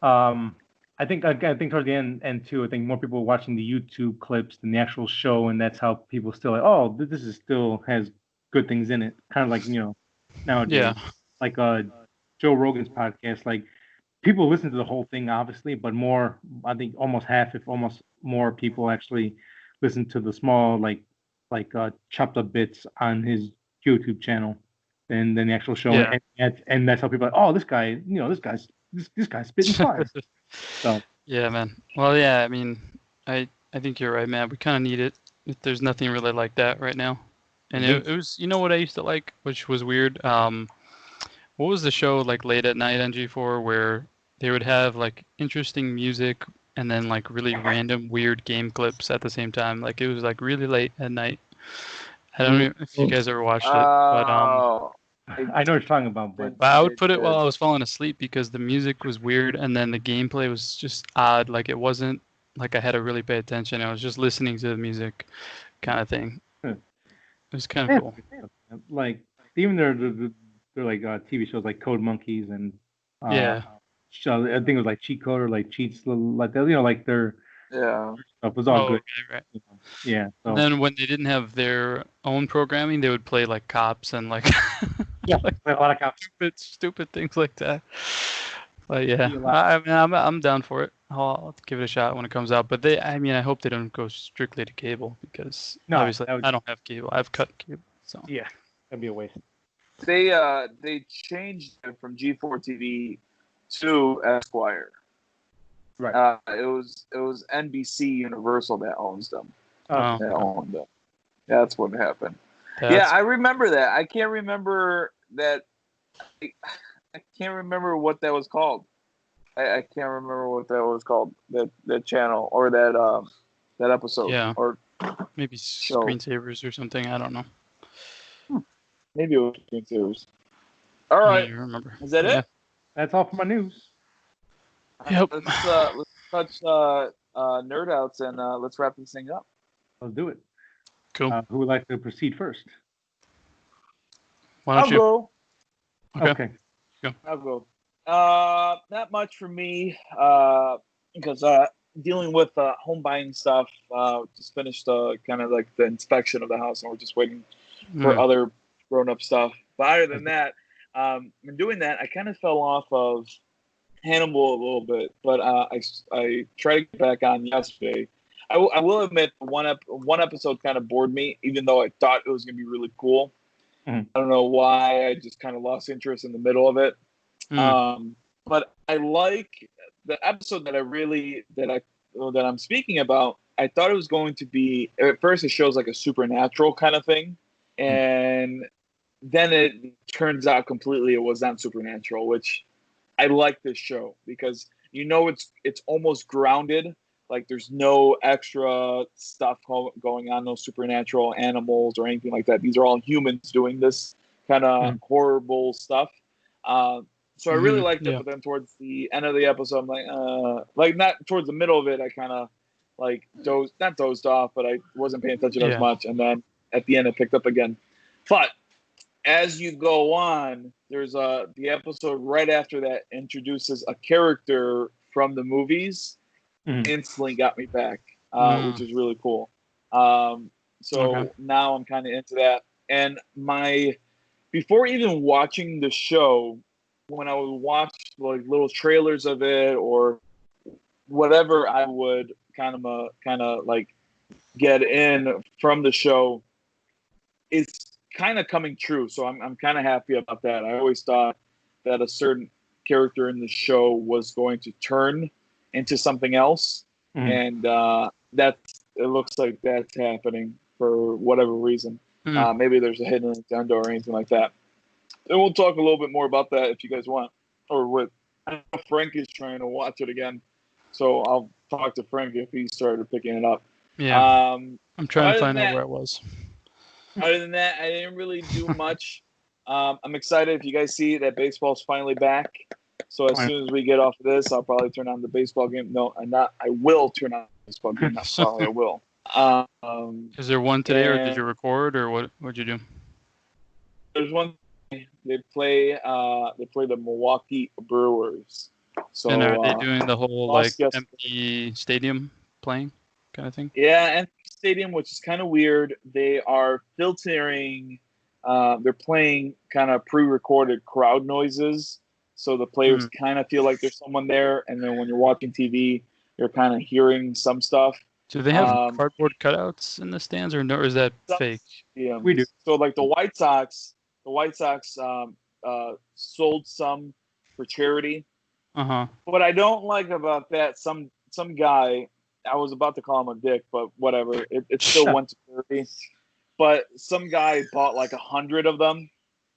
I think towards the end too, I think more people are watching the YouTube clips than the actual show, and that's how people still like, oh, this is still has good things in it, kind of like nowadays, Yeah. like Joe Rogan's podcast, like people listen to the whole thing, obviously, but more, I think almost half, if almost more people actually listen to the small, like chopped up bits on his YouTube channel than the actual show. Yeah. And that's how people are like, oh, this guy's spitting fire. So Yeah, man. Well, yeah, I mean, I think you're right, man. We kind of need it. There's nothing really like that right now. And it was, what I used to like, which was weird. What was the show like late at night on G4 where they would have like interesting music and then like really random weird game clips at the same time? Like it was like really late at night. I don't know if you guys ever watched it, but Oh, I know what you're talking about, but I would put it while I was falling asleep because the music was weird and then the gameplay was just odd. Like it wasn't like I had to really pay attention. I was just listening to the music kind of thing. It was kind of cool. like even they're like TV shows like Code Monkeys and Yeah. I think it was like Cheat Code or like Cheats like that. Like their stuff was all good. Right. Yeah. So. And then when they didn't have their own programming, they would play like cops and like like a lot of cops. Stupid things like that. But yeah, I mean, I'm down for it. I'll give it a shot when it comes out. But I hope they don't go strictly to cable because obviously I don't have cable. I've cut cable, so yeah, that'd be a waste. They changed it from G4 TV to Esquire. Right. It was NBC Universal that owns them. Oh. That owned them. That's what happened. Yeah, I remember that. I can't remember that. I can't remember what that was called. I can't remember what that was called. That channel or that episode. Yeah. Or maybe Screensavers or something. I don't know. Maybe it was Screensavers. All right. I remember. Is that it? That's all for my news. Yep. Let's touch nerd outs and let's wrap this thing up. Let's do it. Cool. Who would like to proceed first? Why don't I'll you? go. Okay. Go. I'll go. Not much for me because dealing with home buying stuff. Just finished kind of like the inspection of the house, and we're just waiting for other grown-up stuff. But other than that, in doing that, I kind of fell off of Hannibal a little bit, but I tried to get back on yesterday. I will admit one episode kind of bored me, even though I thought it was going to be really cool. I don't know why. I just kind of lost interest in the middle of it. But I like the episode that I'm speaking about. I thought it was going to be, at first it shows like a supernatural kind of thing, and then it turns out completely it was not supernatural, which I like this show because it's almost grounded. Like there's no extra stuff going on, no supernatural animals or anything like that. These are all humans doing this kind of horrible stuff. So I really liked it, but then towards the end of the episode, I'm like not towards the middle of it, I kind of like dozed off, but I wasn't paying attention as much. And then at the end, it picked up again. But as you go on, there's the episode right after that introduces a character from the movies. Instantly got me back, which is really cool. So now I'm kind of into that. And before even watching the show, when I would watch like little trailers of it or whatever, I would kind of like get in from the show. It's kind of coming true, so I'm kind of happy about that. I always thought that a certain character in the show was going to turn into something else, and it looks like that's happening for whatever reason. Maybe there's a hidden agenda or anything like that. And we'll talk a little bit more about that if you guys want. Or what? I know Frank is trying to watch it again, so I'll talk to Frank if he started picking it up. Yeah. I'm trying to find out where it was. Other than that, I didn't really do much. I'm excited if you guys see that baseball's finally back. So as soon as we get off of this, I'll probably turn on the baseball game. No, I'm not. I will turn on the baseball game. Not probably. I will. Is there one today, or did you record, or what'd you do? There's one. They play the Milwaukee Brewers. So and are they doing the whole like empty stadium playing kind of thing? Yeah, empty stadium, which is kind of weird. They are filtering. They're playing kind of pre-recorded crowd noises, so the players kind of feel like there's someone there, and then when you're watching TV, you're kind of hearing some stuff. Do they have cardboard cutouts in the stands, or no? Or is that fake? Yeah, we do. So like the White Sox sold some for charity. What I don't like about that, some guy, I was about to call him a dick, but whatever. It still went to charity. But some guy bought like 100 of them,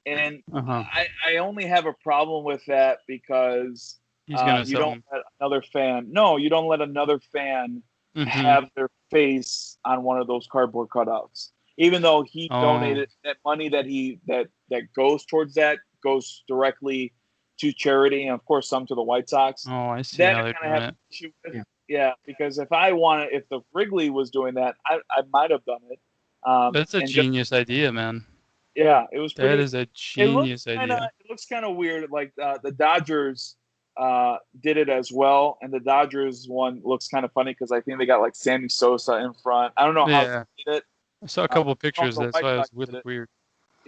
and I only have a problem with that because he's gonna you don't let another fan. No, you don't let another fan have their face on one of those cardboard cutouts. Even though he donated that money that goes towards that goes directly to charity, and of course some to the White Sox. Oh, I see. That I kind of have an issue with. Yeah, because if the Wrigley was doing that, I might have done it. That's a genius idea, man. Yeah, it was. That is a genius idea. It looks kind of weird. Like the Dodgers did it as well, and the Dodgers one looks kind of funny because I think they got like Sammy Sosa in front. I don't know how they did it. I saw a couple of pictures. That's why it was really weird.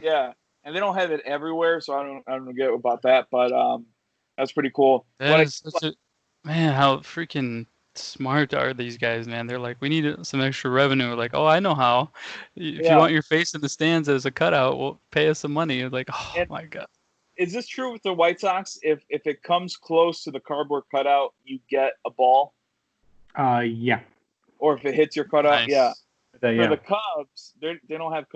Yeah, and they don't have it everywhere, so I don't get about that. But that's pretty cool. Man, how freaking smart are these guys, man? They're like, we need some extra revenue. We're like, oh, I know how. If you want your face in the stands as a cutout, well, pay us some money. It's like, my god. Is this true with the White Sox? If it comes close to the cardboard cutout, you get a ball? Yeah. Or if it hits your cutout, nice. yeah. For the Cubs, they don't have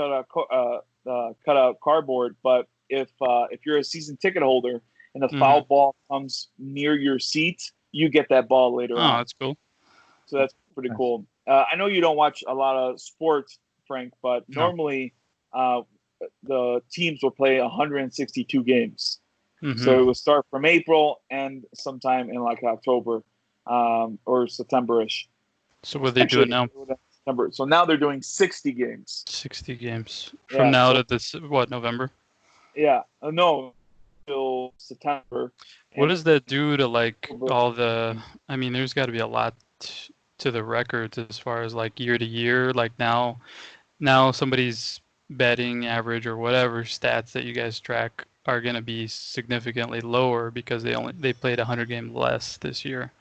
cutout cardboard, but if you're a season ticket holder and a foul ball comes near your seat, you get that ball later on. Oh, that's cool. So that's pretty cool. I know you don't watch a lot of sports, Frank, but normally the teams will play 162 games. So it will start from April and sometime in like October or September-ish. So what they do it now? So now they're doing 60 games. 60 games from now to this November? Yeah, no, till September. What does that do to like all the? I mean, there's got to be a lot to the records as far as like year to year. Like now somebody's betting average or whatever stats that you guys track are going to be significantly lower because they played 100 games less this year.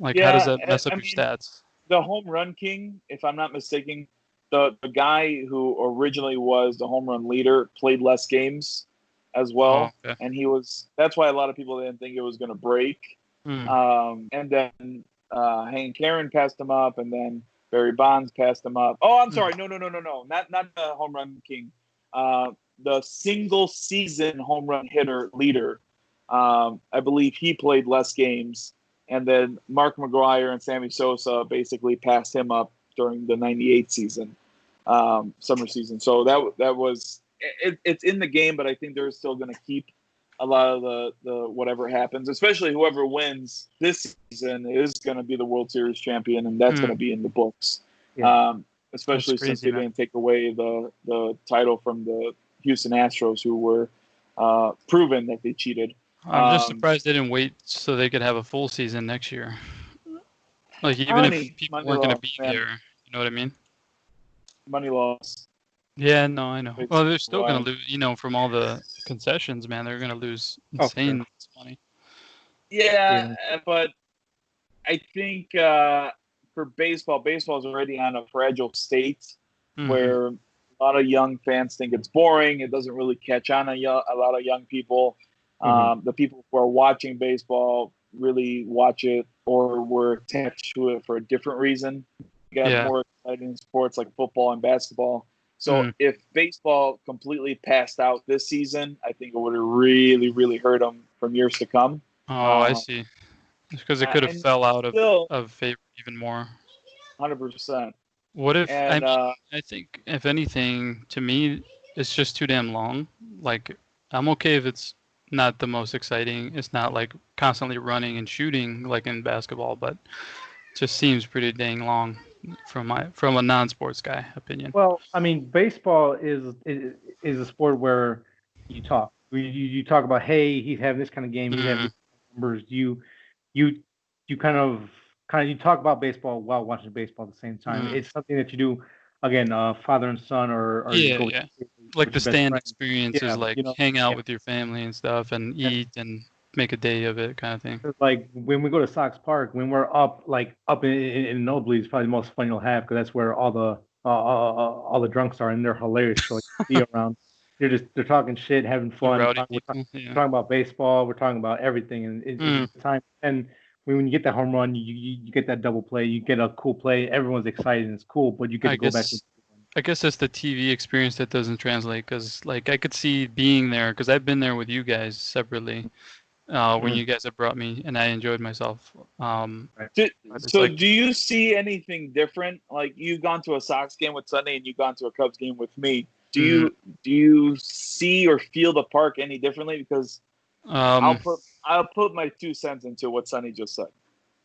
Like, how does that mess up your stats? The home run king, if I'm not mistaken, the guy who originally was the home run leader played less games as well. Oh, okay. And that's why a lot of people didn't think it was going to break. And then Hank Aaron passed him up, and then Barry Bonds passed him up. Oh, I'm sorry. No. Not the home run king. The single season home run hitter leader. I believe he played less games. And then Mark McGwire and Sammy Sosa basically passed him up during the '98 season, summer season. So that was it's in the game, but I think they're still going to keep a lot of the whatever happens, especially whoever wins this season is going to be the World Series champion, and that's going to be in the books. Especially since they didn't take away the title from the Houston Astros, who were proven that they cheated. I'm just surprised they didn't wait so they could have a full season next year. Like, even if people weren't going to be there, you know what I mean? Money loss. Yeah, no, I know. Well, they're still going to lose, from all the concessions, man. They're going to lose insane money. Yeah, but I think for baseball is already on a fragile state where a lot of young fans think it's boring. It doesn't really catch on a lot of young people. The people who are watching baseball really watch it or were attached to it for a different reason. You got more exciting sports like football and basketball. So if baseball completely passed out this season, I think it would have really, really hurt them from years to come. Oh, I see. Because it could have fell out of favor even more. 100%. What if, I think, if anything, to me, it's just too damn long. Like, I'm okay if it's not the most exciting. It's not like constantly running and shooting like in basketball, but just seems pretty dang long from a non-sports guy opinion. Well, I mean, baseball is a sport where you talk. You talk about, hey, he's having this kind of game. He's having Mm, these numbers. You you kind of you talk about baseball while watching baseball at the same time. mm. It's something that you do again, father and son, or you Yeah, go yeah. Like with the your best stand friend. experience is Yeah, like you know, hang out yeah. with your family and stuff and eat and make a day of it kind of thing. Like when we go to Sox Park, when we're up in nosebleeds, it's probably the most fun you'll have because that's where all the drunks are, and they're hilarious to like be around. They're talking shit, having The fun. rowdy We're people, yeah. talking about baseball. We're talking about everything, and it's Mm. a time. And when you get that home run, you get that double play, you get a cool play. Everyone's excited and it's cool, but you get I to go back to. guess I guess that's the TV experience that doesn't translate because like I could see being there because I've been there with you guys separately when Mhm. you guys have brought me and I enjoyed myself. Right. But it's So like do you see anything different? Like you've gone to a Sox game with Sonny and you've gone to a Cubs game with me. Do mm, you see or feel the park any differently? Because um, I'll put my 2 cents into what Sonny just said.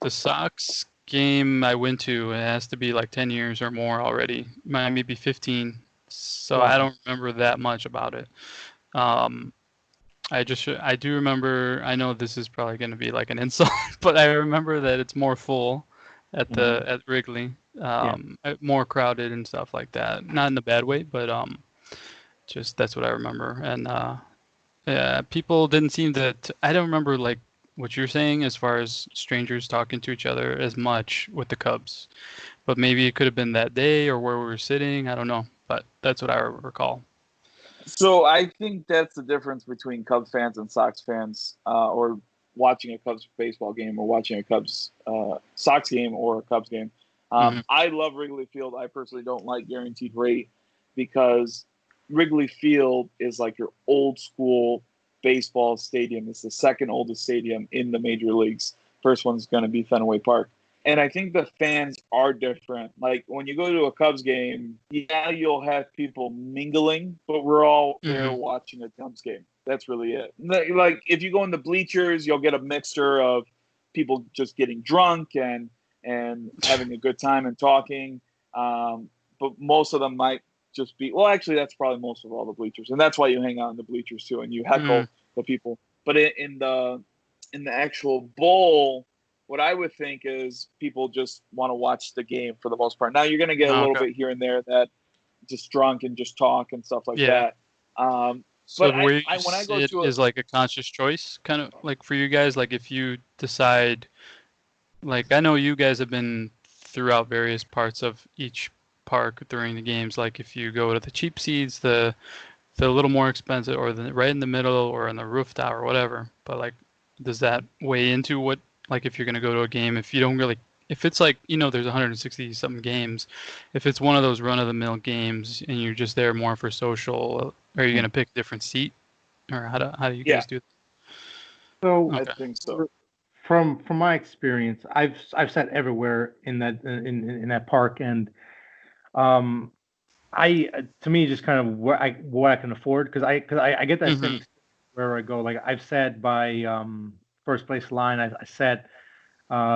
the Sox game I went to, it has to be like 10 years or more already. Maybe 15. So I Wow. don't remember that much about it. Um, I do remember, I know this is probably going to be like an insult, but I remember that it's more full Mhm. at Wrigley, Yeah. more crowded and stuff like that. Not in a bad way, but just that's what I remember. And yeah, people didn't seem to. I don't remember like what you're saying as far as strangers talking to each other as much with the Cubs, but maybe it could have been that day or where we were sitting. I don't know, but that's what I recall. So I think that's the difference between Cubs fans and Sox fans, or watching a Cubs baseball game, or watching a Cubs Sox game, or a Cubs game. Hmm. I love Wrigley Field. I personally don't like guaranteed rate because Wrigley Field is like your old school baseball stadium. It's the second oldest stadium in the major leagues. First one's going to be Fenway Park. And I think the fans are different. Like when you go to a Cubs game, yeah, you'll have people mingling, but we're all there Hmm. watching a Cubs game. That's really it. Like if you go in the bleachers, you'll get a mixture of people just getting drunk and having a good time and talking. But most of them might just be, well, actually, that's probably most of all the bleachers, and that's why you hang out in the bleachers too, and you Mm, heckle the people. But in the actual bowl, what I would think is people just want to watch the game for the most part. Now you're going to get a little okay. bit here and there that just drunk and just talk and stuff like Yeah. that. So But the way you when I go sit to a is like a conscious choice, kind of like for you guys. Like if you decide, like I know you guys have been throughout various parts of each park during the games. Like if you go to the cheap seats, the little more expensive, or the right in the middle, or in the rooftop, or whatever. But like, does that weigh into what, like, if you're gonna go to a game, if you don't really, if it's like, there's 160 something games, if it's one of those run of the mill games and you're just there more for social, are you gonna pick a different seat, or how do you yeah, guys do So that? I Okay. think so. from my experience, I've sat everywhere in in that park, and um, to me just kind of what I can afford because I get that same Mm-hmm. experience wherever I go. Like I've sat by first place line. I sat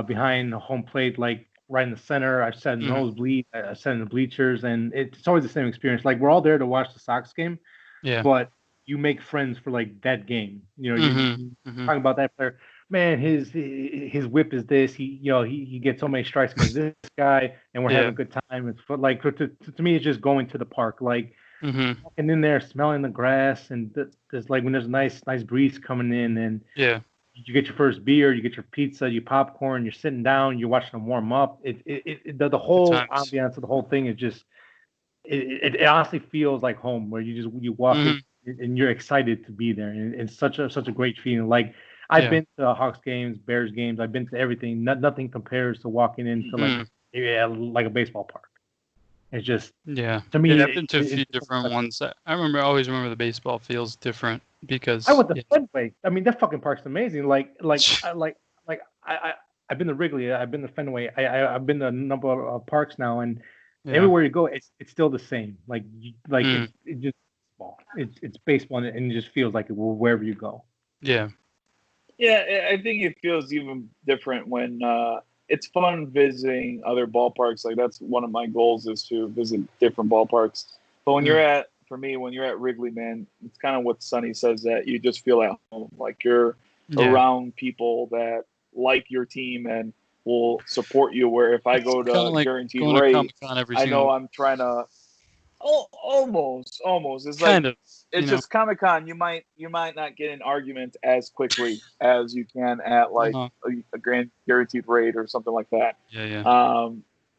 behind the home plate, like right in the center. I've sat in Mm-hmm. nosebleed. I sat in the bleachers, and it's always the same experience. Like we're all there to watch the Sox game, Yeah. but you make friends for like that game. Mm-hmm. You Mm-hmm. talking about that player. Man, his whip is this. He gets so many strikes against this guy, and we're having Yeah. a good time. It's like to me, it's just going to the park, like Mm-hmm. walking in there, smelling the grass, and there's like when there's a nice breeze coming in, and Yeah. you get your first beer, you get your pizza, you popcorn, you're sitting down, you're watching them warm up. The Good whole times. ambiance of the whole thing is just it honestly feels like home where you walk in Mm-hmm. and you're excited to be there, and it's such a great feeling. Like I've Yeah. been to Hawks games, Bears games, I've been to everything. Nothing compares to walking into like Mm-hmm. like a baseball park. It's just Yeah. to Yeah, me I've been to a few it's different ones. I remember, I always remember the baseball feels different I because went to yeah. Midway. I mean, that fucking park's amazing. I I've been to Wrigley. I've been to Fenway. I've been to a number of parks now, and Yeah. everywhere you go, it's still the same. Mm. It's just baseball. It's baseball, and it just feels like it wherever you go. Yeah. Yeah, I think it feels even different when it's fun visiting other ballparks. Like that's one of my goals is to visit different ballparks. But when for me, when you're at Wrigley, man, it's kind of what Sonny says that you just feel at home. Like you're around people that like your team and will support you. Where if I go to like guaranteed going rate, to Comic-Con every I single know I'm trying to. Oh, almost. It's kind like of. it's just Comic-Con. You might not get an argument as quickly as you can at like a grand guaranteed rate or something like that. Yeah.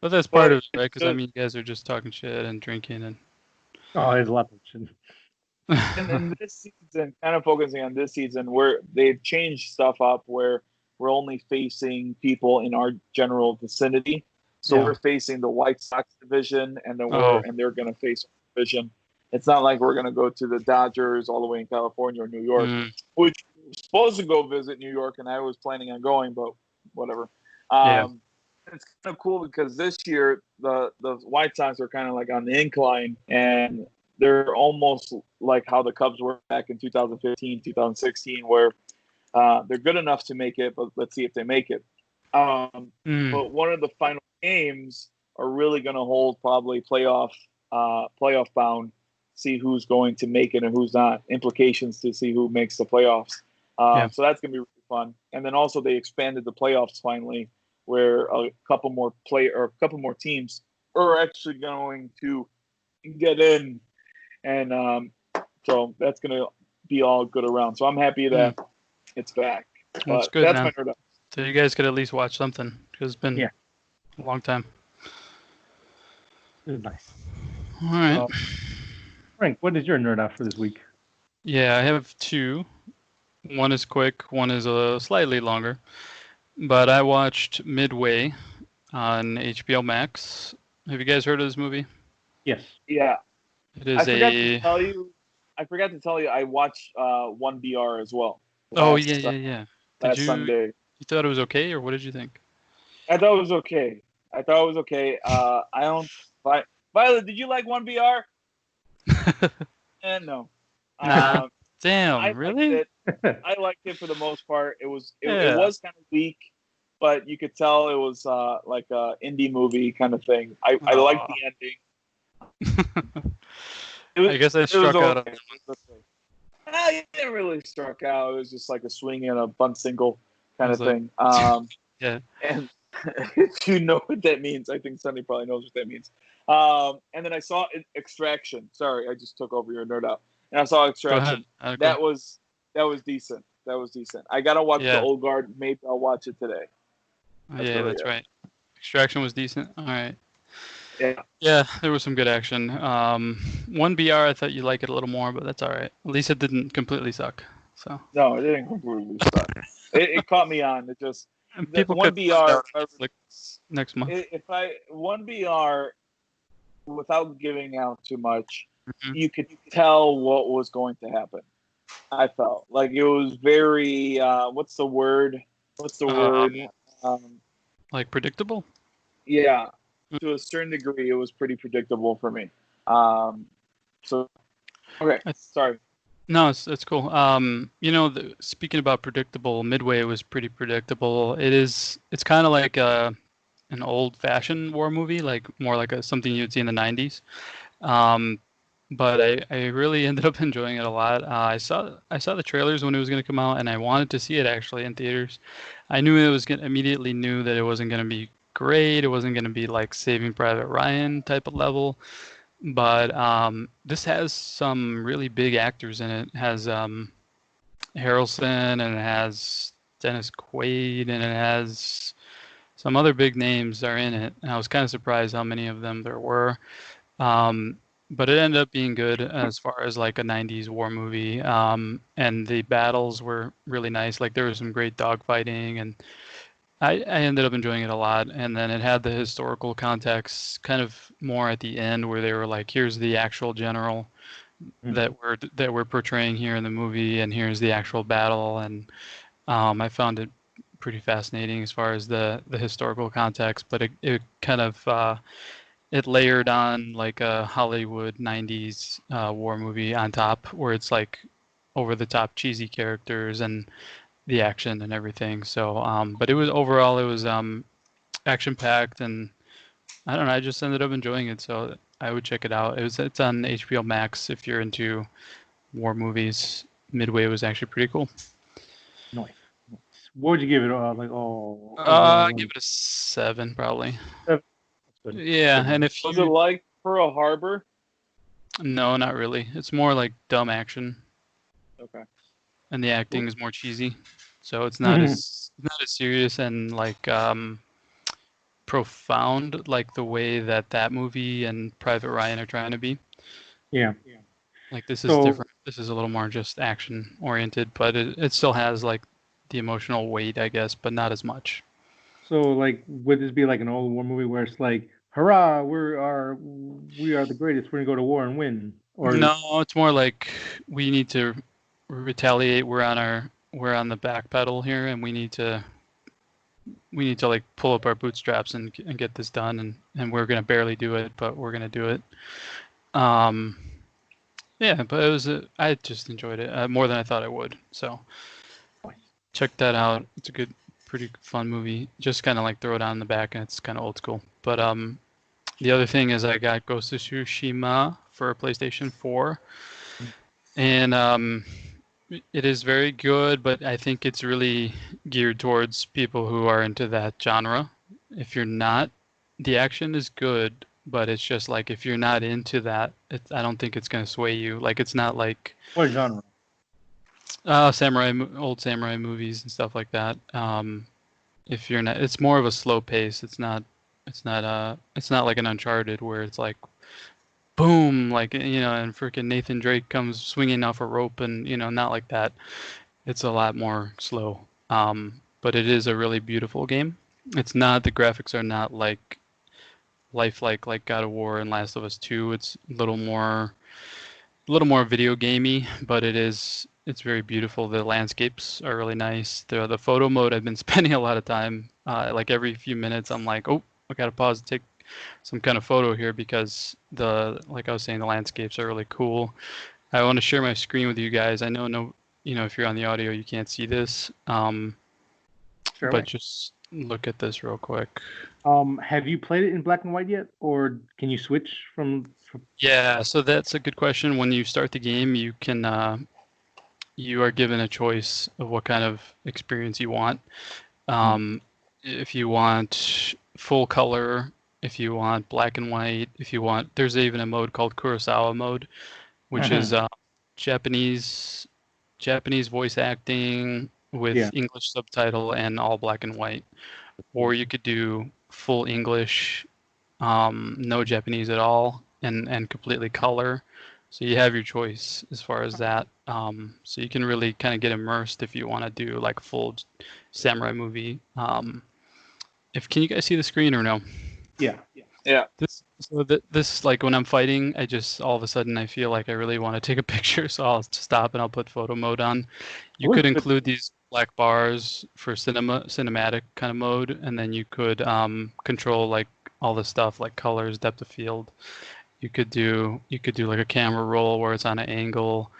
But that's part of it, right? Because I mean, you guys are just talking shit and drinking and. Oh, there's a lot of shit. And this season, kind of focusing on this season, where they've changed stuff up, where we're only facing people in our general vicinity. So we're facing the White Sox division, and then they're going to face our division. It's not like we're going to go to the Dodgers all the way in California or New York, which we're supposed to go visit New York, and I was planning on going, but whatever. It's kind of cool because this year the White Sox are kind of like on the incline, and they're almost like how the Cubs were back in 2015, 2016, where they're good enough to make it, but let's see if they make it. But one of the final games are really going to hold probably playoff bound, see who's going to make it and who's not, implications to see who makes the playoffs. So that's going to be really fun. And then also they expanded the playoffs finally, where a couple more teams are actually going to get in, and so that's going to be all good around. So I'm happy that it's back. That's good, man. My so you guys could at least watch something because it's been a long time. It was nice. All right. Frank, what is your nerd out for this week? Yeah, I have two. One is quick, one is slightly longer. But I watched Midway on HBO Max. Have you guys heard of this movie? Yes. Yeah. It is I forgot to tell you I watched 1BR as well. Yeah. Last Sunday. You thought it was okay, or what did you think? I thought it was okay. I don't. Violet, did you like 1BR? No. Nah. Damn, really? I liked it for the most part. It was kind of weak, but you could tell it was like a indie movie kind of thing. I liked the ending. I guess I struck out on that one. I didn't really struck out. It was just like a swing and a bunt single kind of thing. Yeah. And if you know what that means, I think Sonny probably knows what that means. And then I saw Extraction. Sorry, I just took over your nerd out. And I saw Extraction. That was decent. I gotta watch the Old Guard. Maybe I'll watch it today. That's right. Extraction was decent. All right. Yeah. Yeah, there was some good action. 1BR, I thought you'd like it a little more, but that's all right. At least it didn't completely suck. So. No, it didn't completely suck. It caught me on. It just people 1BR next month. If 1BR, without giving out too much, you could tell what was going to happen. I felt like it was very what's the word? Like predictable? Yeah. To a certain degree, it was pretty predictable for me. So okay, sorry. No, it's cool. Speaking about predictable, Midway was pretty predictable. It's kind of like an old-fashioned war movie, like more like something you'd see in the 90s. But I really ended up enjoying it a lot. I saw the trailers when it was going to come out, and I wanted to see it actually in theaters. I knew immediately knew that it wasn't going to be great. It wasn't going to be like Saving Private Ryan type of level. But this has some really big actors in it. It has Harrelson, and it has Dennis Quaid, and it has some other big names are in it. And I was kind of surprised how many of them there were. But it ended up being good as far as like a 90s war movie. And the battles were really nice. Like there was some great dogfighting, and I ended up enjoying it a lot. And then it had the historical context kind of more at the end, where they were like, here's the actual general that we're portraying here in the movie, and here's the actual battle. And I found it pretty fascinating as far as the historical context, but it kind of it layered on like a Hollywood 90s war movie on top, where it's like over the top cheesy characters and the action and everything. So, but it was overall, it was action packed, and I don't know, I just ended up enjoying it. So I would check it out. It's on HBO Max if you're into war movies. Midway was actually pretty cool. Nice. What would you give it? Like, I give it a 7 probably. That's good. Yeah, and if Was it like Pearl Harbor? No, not really. It's more like dumb action. Okay. And the acting is more cheesy, so it's not as serious and like profound like the way that movie and Private Ryan are trying to be. Yeah. Like this is different. This is a little more just action oriented, but it still has like the emotional weight, I guess, but not as much. So like, would this be like an old war movie where it's like, hurrah, we are the greatest, we're gonna go to war and win? Or no, it's more like we need to retaliate. We're on the back pedal here, and we need to like pull up our bootstraps and get this done, and we're gonna barely do it, but we're gonna do it. Yeah, but I just enjoyed it more than I thought I would. So check that out. It's a pretty fun movie. Just kind of like throw it on in the back, and it's kind of old school. But the other thing is I got Ghost of Tsushima for PlayStation 4, and it is very good, but I think it's really geared towards people who are into that genre. If you're not, the action is good, but it's just like if you're not into that, I don't think it's going to sway you. Like it's not like what genre? Old samurai movies and stuff like that. If you're not, it's more of a slow pace. It's not like an Uncharted where it's like boom, like, and freaking Nathan Drake comes swinging off a rope, and not like that. It's a lot more slow. But it is a really beautiful game. It's not, the graphics are not like lifelike like God of War and Last of Us 2. It's a little more video gamey, but it's very beautiful. The landscapes are really nice. The photo mode, I've been spending a lot of time, like every few minutes I'm like, oh, I gotta pause and take some kind of photo here, because like I was saying, the landscapes are really cool. I want to share my screen with you guys. I know if you're on the audio you can't see this, Sure, but just look at this real quick. Have you played it in black and white yet, or can you switch from? Yeah, so that's a good question. When you start the game, you can you are given a choice of what kind of experience you want. If you want full color, if you want black and white, there's even a mode called Kurosawa mode, which is Japanese voice acting with English subtitle and all black and white. Or you could do full English, no Japanese at all, and completely color. So you have your choice as far as that. So you can really kind of get immersed if you want to do like full samurai movie. Can you guys see the screen or no? Yeah. This like when I'm fighting, I just all of a sudden I feel like I really want to take a picture, so I'll stop and I'll put photo mode on. You could include these black bars for cinematic kind of mode, and then you could control like all the stuff like colors, depth of field. You could do like a camera roll where it's on an angle.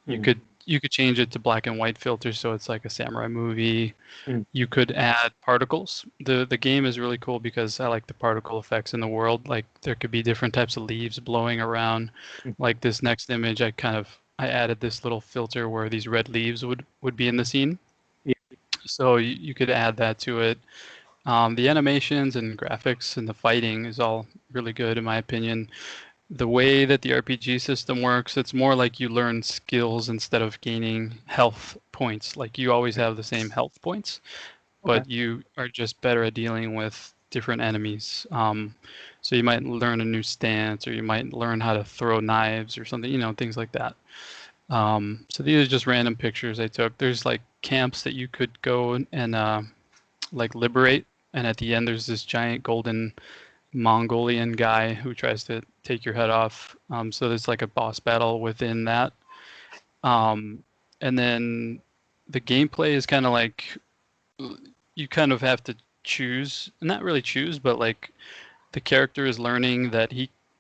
You could change it to black and white filters so it's like a samurai movie. You could add particles. The game is really cool because I like the particle effects in the world. Like there could be different types of leaves blowing around. Like this next image, I added this little filter where these red leaves would be in the scene. So you could add that to it. The animations and graphics and the fighting is all really good in my opinion. The way that the RPG system works, it's more like you learn skills instead of gaining health points. Like you always have the same health points, but you are just better at dealing with different enemies. So you might learn a new stance, or you might learn how to throw knives or something, things like that. So these are just random pictures I took. There's like camps that you could go and like liberate, and at the end there's this giant golden Mongolian guy who tries to take your head off. So there's like a boss battle within that. And then the gameplay is kind of like you kind of have to choose, not really choose, but like the character is learning that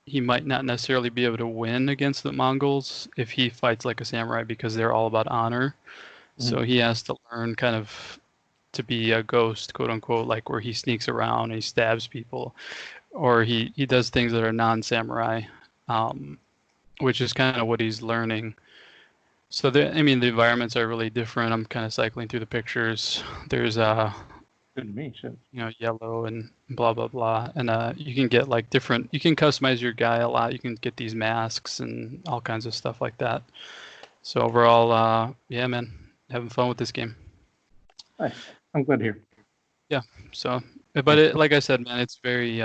he might not necessarily be able to win against the Mongols if he fights like a samurai because they're all about honor. So he has to learn kind of to be a ghost, quote unquote, like where he sneaks around and he stabs people, or he does things that are non-samurai, which is kind of what he's learning. So the environments are really different. I'm kind of cycling through the pictures. There's Good to me, shit. yellow and blah blah blah, and you can get like different. You can customize your guy a lot. You can get these masks and all kinds of stuff like that. So overall, yeah, man, having fun with this game. Nice. I'm glad to hear. Yeah. So, but like I said, man, it's very.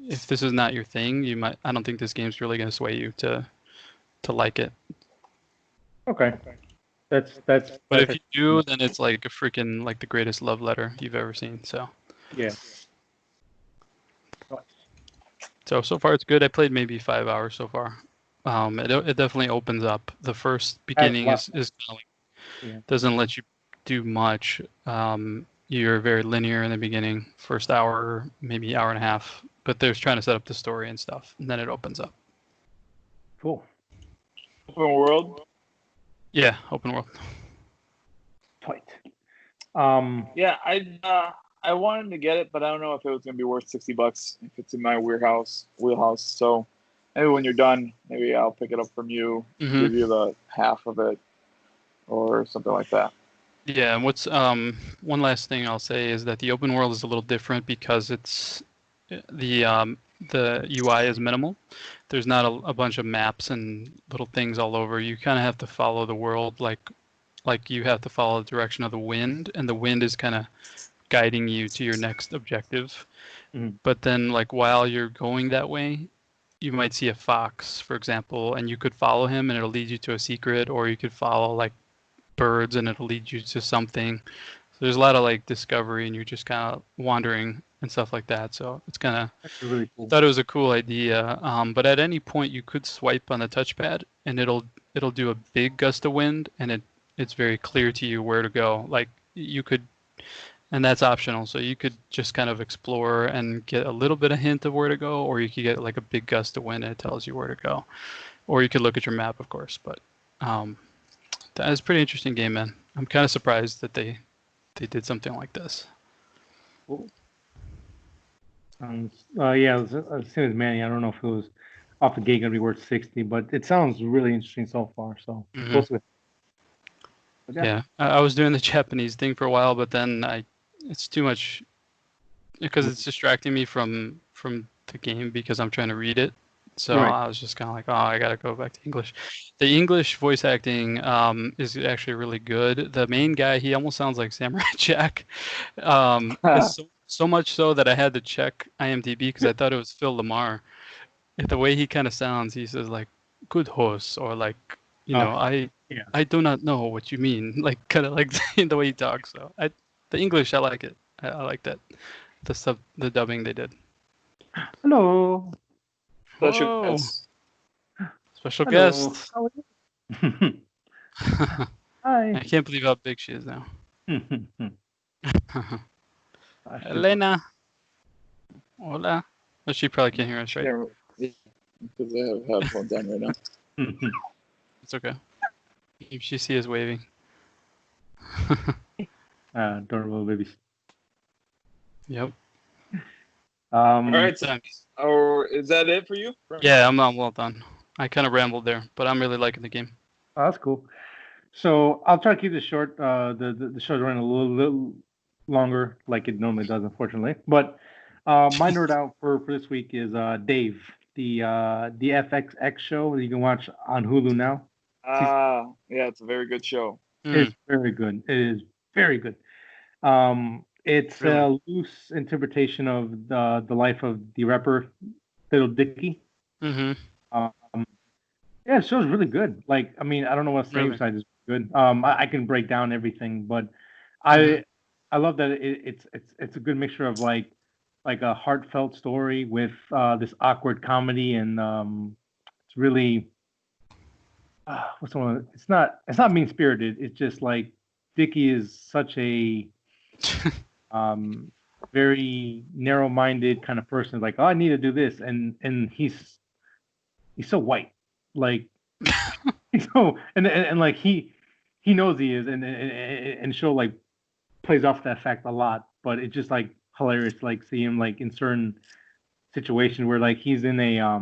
If this is not your thing, I don't think this game's really gonna sway you to like it. Okay. That's. But if you do, then it's like a freaking like the greatest love letter you've ever seen. So. Yeah. So far it's good. I played maybe 5 hours so far. It definitely opens up. The first beginning is kind of like, doesn't let you do much. You're very linear in the beginning, first hour, maybe hour and a half. But they're trying to set up the story and stuff, and then it opens up. Cool. Open world. Yeah, open world. Fight. Yeah, I wanted to get it, but I don't know if it was gonna be worth $60 if it's in my wheelhouse. So maybe when you're done, maybe I'll pick it up from you, give you the half of it, or something like that. Yeah, and what's one last thing I'll say is that the open world is a little different because it's the UI is minimal. There's not a bunch of maps and little things all over. You kind of have to follow the world like you have to follow the direction of the wind, and the wind is kind of guiding you to your next objective. But then like while you're going that way, you might see a fox, for example, and you could follow him and it'll lead you to a secret, or you could follow like birds and it'll lead you to something. So there's a lot of like discovery and you're just kind of wandering and stuff like that. So it's kind of really cool. I thought it was a cool idea. But at any point you could swipe on the touchpad and it'll do a big gust of wind, and it's very clear to you where to go. Like you could, and that's optional. So you could just kind of explore and get a little bit of hint of where to go, or you could get like a big gust of wind and it tells you where to go. Or you could look at your map, of course. But that is a pretty interesting game, man. I'm kind of surprised that they did something like this. Cool. Yeah, same as Manny. I don't know if it was off the gate going to be worth 60, but it sounds really interesting so far. So yeah, I was doing the Japanese thing for a while, but then it's too much because it's distracting me from the game because I'm trying to read it. So I was just kind of like, oh, I got to go back to English. The English voice acting is actually really good. The main guy, he almost sounds like Samurai Jack. So much so that I had to check IMDb because I thought it was Phil Lamar. The way he kind of sounds, he says like "good horse" or like, I do not know what you mean. Like kind of like the way he talks. So the English, I like it. I like that. The dubbing they did. Hello. Special guest. Special guest. How are you? Hi. I can't believe how big she is now. Elena. Hola. Oh, she probably can't hear us, right? Yeah, because I have headphones on right now. It's okay. If she sees us waving. Adorable babies. Yep. All right, or is that it for you? Yeah, I'm well done. I kind of rambled there, but I'm really liking the game. Oh, that's cool. So I'll try to keep this short. The show's running a little longer, like it normally does, unfortunately. But my nerd out for this week is Dave, the FXX show that you can watch on Hulu now. Yeah, it's a very good show. It's very good. It is very good. It's a loose interpretation of the life of the rapper Little Dicky. Mm-hmm. Yeah, the show's really good. Like, I mean, I don't know what same side is good. I can break down everything, but I love that it's a good mixture of like a heartfelt story with this awkward comedy, and it's really what's the one? It's not mean spirited. It's just like Dicky is such a very narrow-minded kind of person. Like, oh, I need to do this, and he's he's so white, like he's so and like he knows he is, and show like plays off that fact a lot, but it's just like hilarious to like see him like in certain situations where like he's in a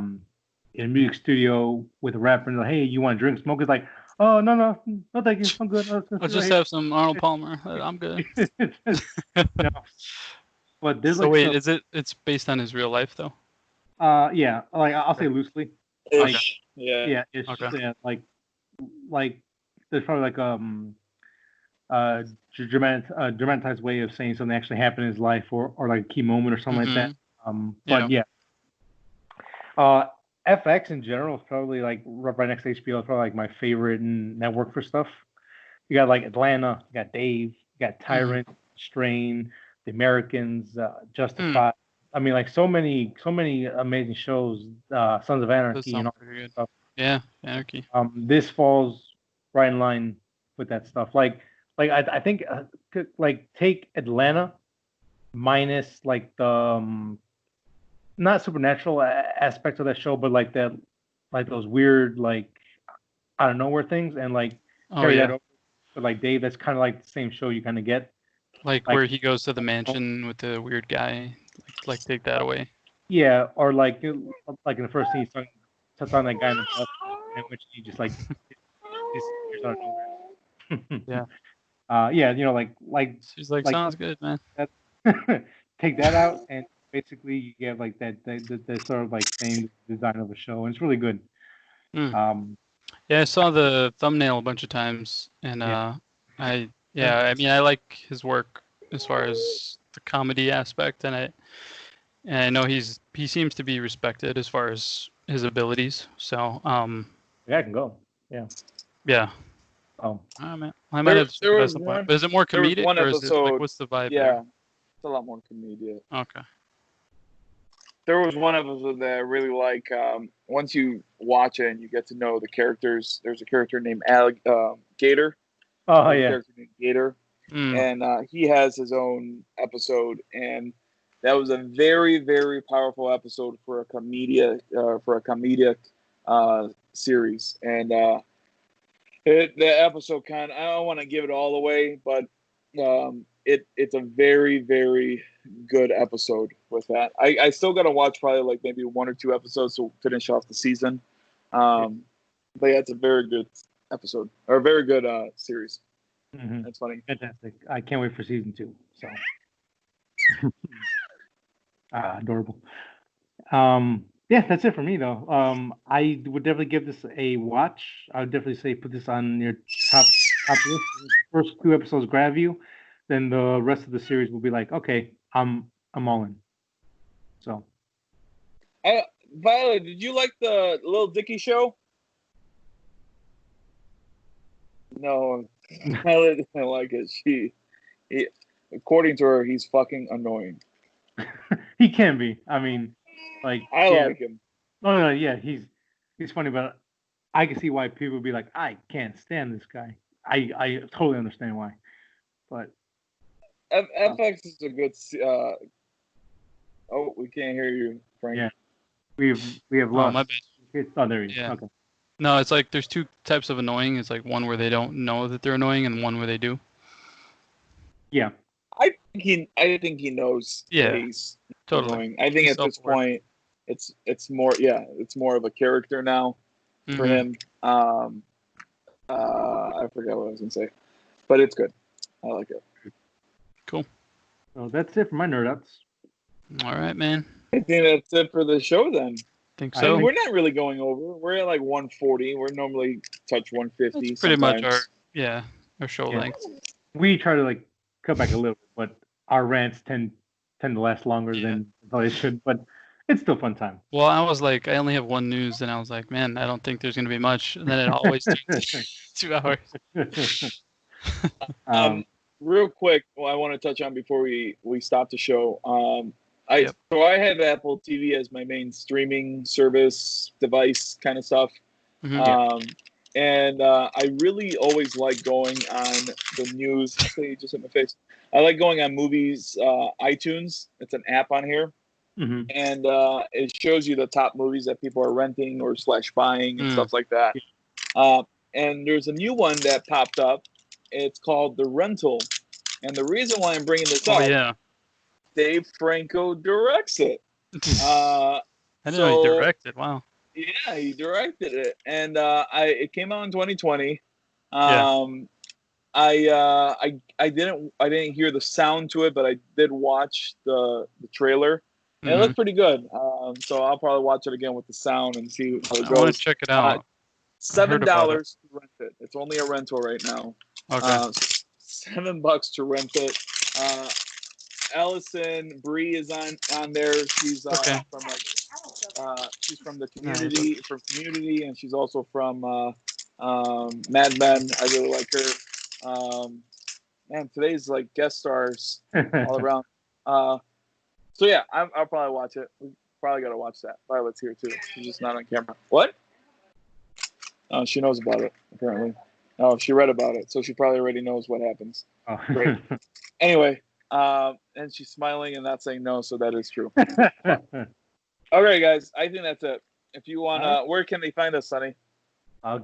music studio with a rapper and like, hey, you want to drink, smoke? It's like, oh no, thank you, I'm good. I'll just have some Arnold Palmer. I'm good. No. But there's So like wait, it's based on his real life though? yeah, like I'll say loosely. Like, Ish. Yeah. yeah, it's Okay. yeah, like there's probably like dramatized way of saying something actually happened in his life or like a key moment or something like that. But yeah. FX in general is probably like right next to HBO is probably like my favorite network for stuff. You got like Atlanta, you got Dave, you got Tyrant, Strain, The Americans, Justified. I mean, like so many amazing shows. Sons of Anarchy and all that stuff. Yeah, Anarchy. This falls right in line with that stuff. Like I think like take Atlanta minus like the not supernatural aspects of that show, but like that, like those weird like out of nowhere things, and like carry that over. But like Dave, that's kind of like the same show you kind of get. Like where he goes to the mansion with the weird guy, like take that away. Yeah, or like in the first scene, he's talking that guy in the bus, and which he just like disappears out of nowhere. Yeah, you know, like she's like sounds good, man. Take that out, and basically you get like that sort of like same design of a show, and it's really good. Yeah, I saw the thumbnail a bunch of times, and I mean I like his work as far as the comedy aspect, and I know he seems to be respected as far as his abilities. So yeah, I can go. Yeah. Oh, man. I might have to check it at some point. But is it more comedic or is it like what's the vibe there? It's a lot more comedic. Okay. There was one episode that I really like. Once you watch it and you get to know the characters, there's a character named Gator. Oh, yeah. Character named Gator. And he has his own episode, and that was a very, very powerful episode for a comedic series. And the episode I don't want to give it all away, but it's a very, very good episode with that. I still got to watch probably like maybe 1 or 2 episodes to finish off the season. But yeah, it's a very good episode, or a very good series. That's funny. Fantastic. I can't wait for season 2. So adorable. Yeah, that's it for me though. I would definitely give this a watch. I would definitely say put this on your top list. First 2 episodes grab you, then the rest of the series will be like, okay, I'm all in. So, Violet, did you like the Lil Dicky show? No, Violet didn't like it. He, according to her, he's fucking annoying. He can be. I mean, like I like him. No, yeah, he's funny, but I can see why people would be like, I can't stand this guy. I totally understand why, but FX is a good. Oh, we can't hear you, Frank. Yeah, we have lost. My bad. Oh, there you go. Yeah. Okay. No, it's like there's 2 types of annoying. It's like one where they don't know that they're annoying, and one where they do. Yeah. I think he knows. Yeah. He's totally. Annoying. I think at this point, it's more of a character now for him. I forgot what I was gonna say, but it's good. I like it. Cool. So that's it for my nerd outs. All right, man. I think that's it for the show then. Think so. I mean, we're not really going over. We're at like 140. We're normally touch 150. That's pretty much our show length. We try to like cut back a little bit, but our rants tend to last longer than they should. But it's still fun time. Well, I was like, I only have 1 news, and I was like, man, I don't think there's gonna be much. And then it always takes 2 hours. Real quick, I want to touch on before we stop the show. I have Apple TV as my main streaming service device kind of stuff. And I really always like going on the news. You just hit my face. I like going on movies, iTunes. It's an app on here. and it shows you the top movies that people are renting or / buying and stuff like that. And there's a new one that popped up. It's called The Rental. And the reason why I'm bringing this up, Dave Franco directs it. I didn't know he directed. Wow. Yeah, he directed it, and it came out in 2020. I didn't hear the sound to it, but I did watch the trailer. And it looked pretty good. So I'll probably watch it again with the sound and see how it goes. I want to check it out. $7 to rent it. It's only a rental right now. Okay. $7 to rent it. Allison Brie is on there. She's she's from the Community, and she's also from Mad Men. I really like her. Man, today's like guest stars all around. So yeah, I'll probably watch it. We probably gotta watch that. Violet's here too. She's just not on camera. What? Oh, she knows about it apparently. Oh, she read about it, so she probably already knows what happens. Oh. Great. Anyway, and she's smiling and not saying no, so that is true. Okay, guys, I think that's it. If you want, where can they find us, Sonny?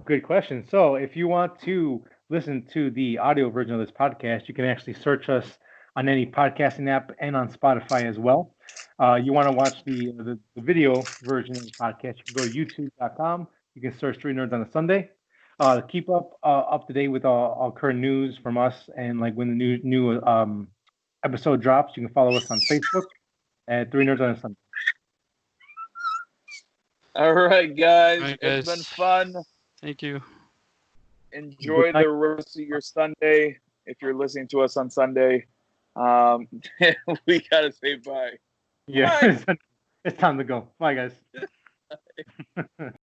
Good question. So if you want to listen to the audio version of this podcast, you can actually search us on any podcasting app and on Spotify as well. You want to watch the video version of the podcast, you can go to youtube.com. You can search 3 Nerds on a Sunday. Keep up to date with all current news from us, and like when the new episode drops, you can follow us on Facebook at 3 Nerds on a Sunday. All right, guys. It's been fun. Thank you. Enjoy the rest of your Sunday. If you're listening to us on Sunday, we gotta say bye. Yeah, bye. It's time to go. Bye, guys.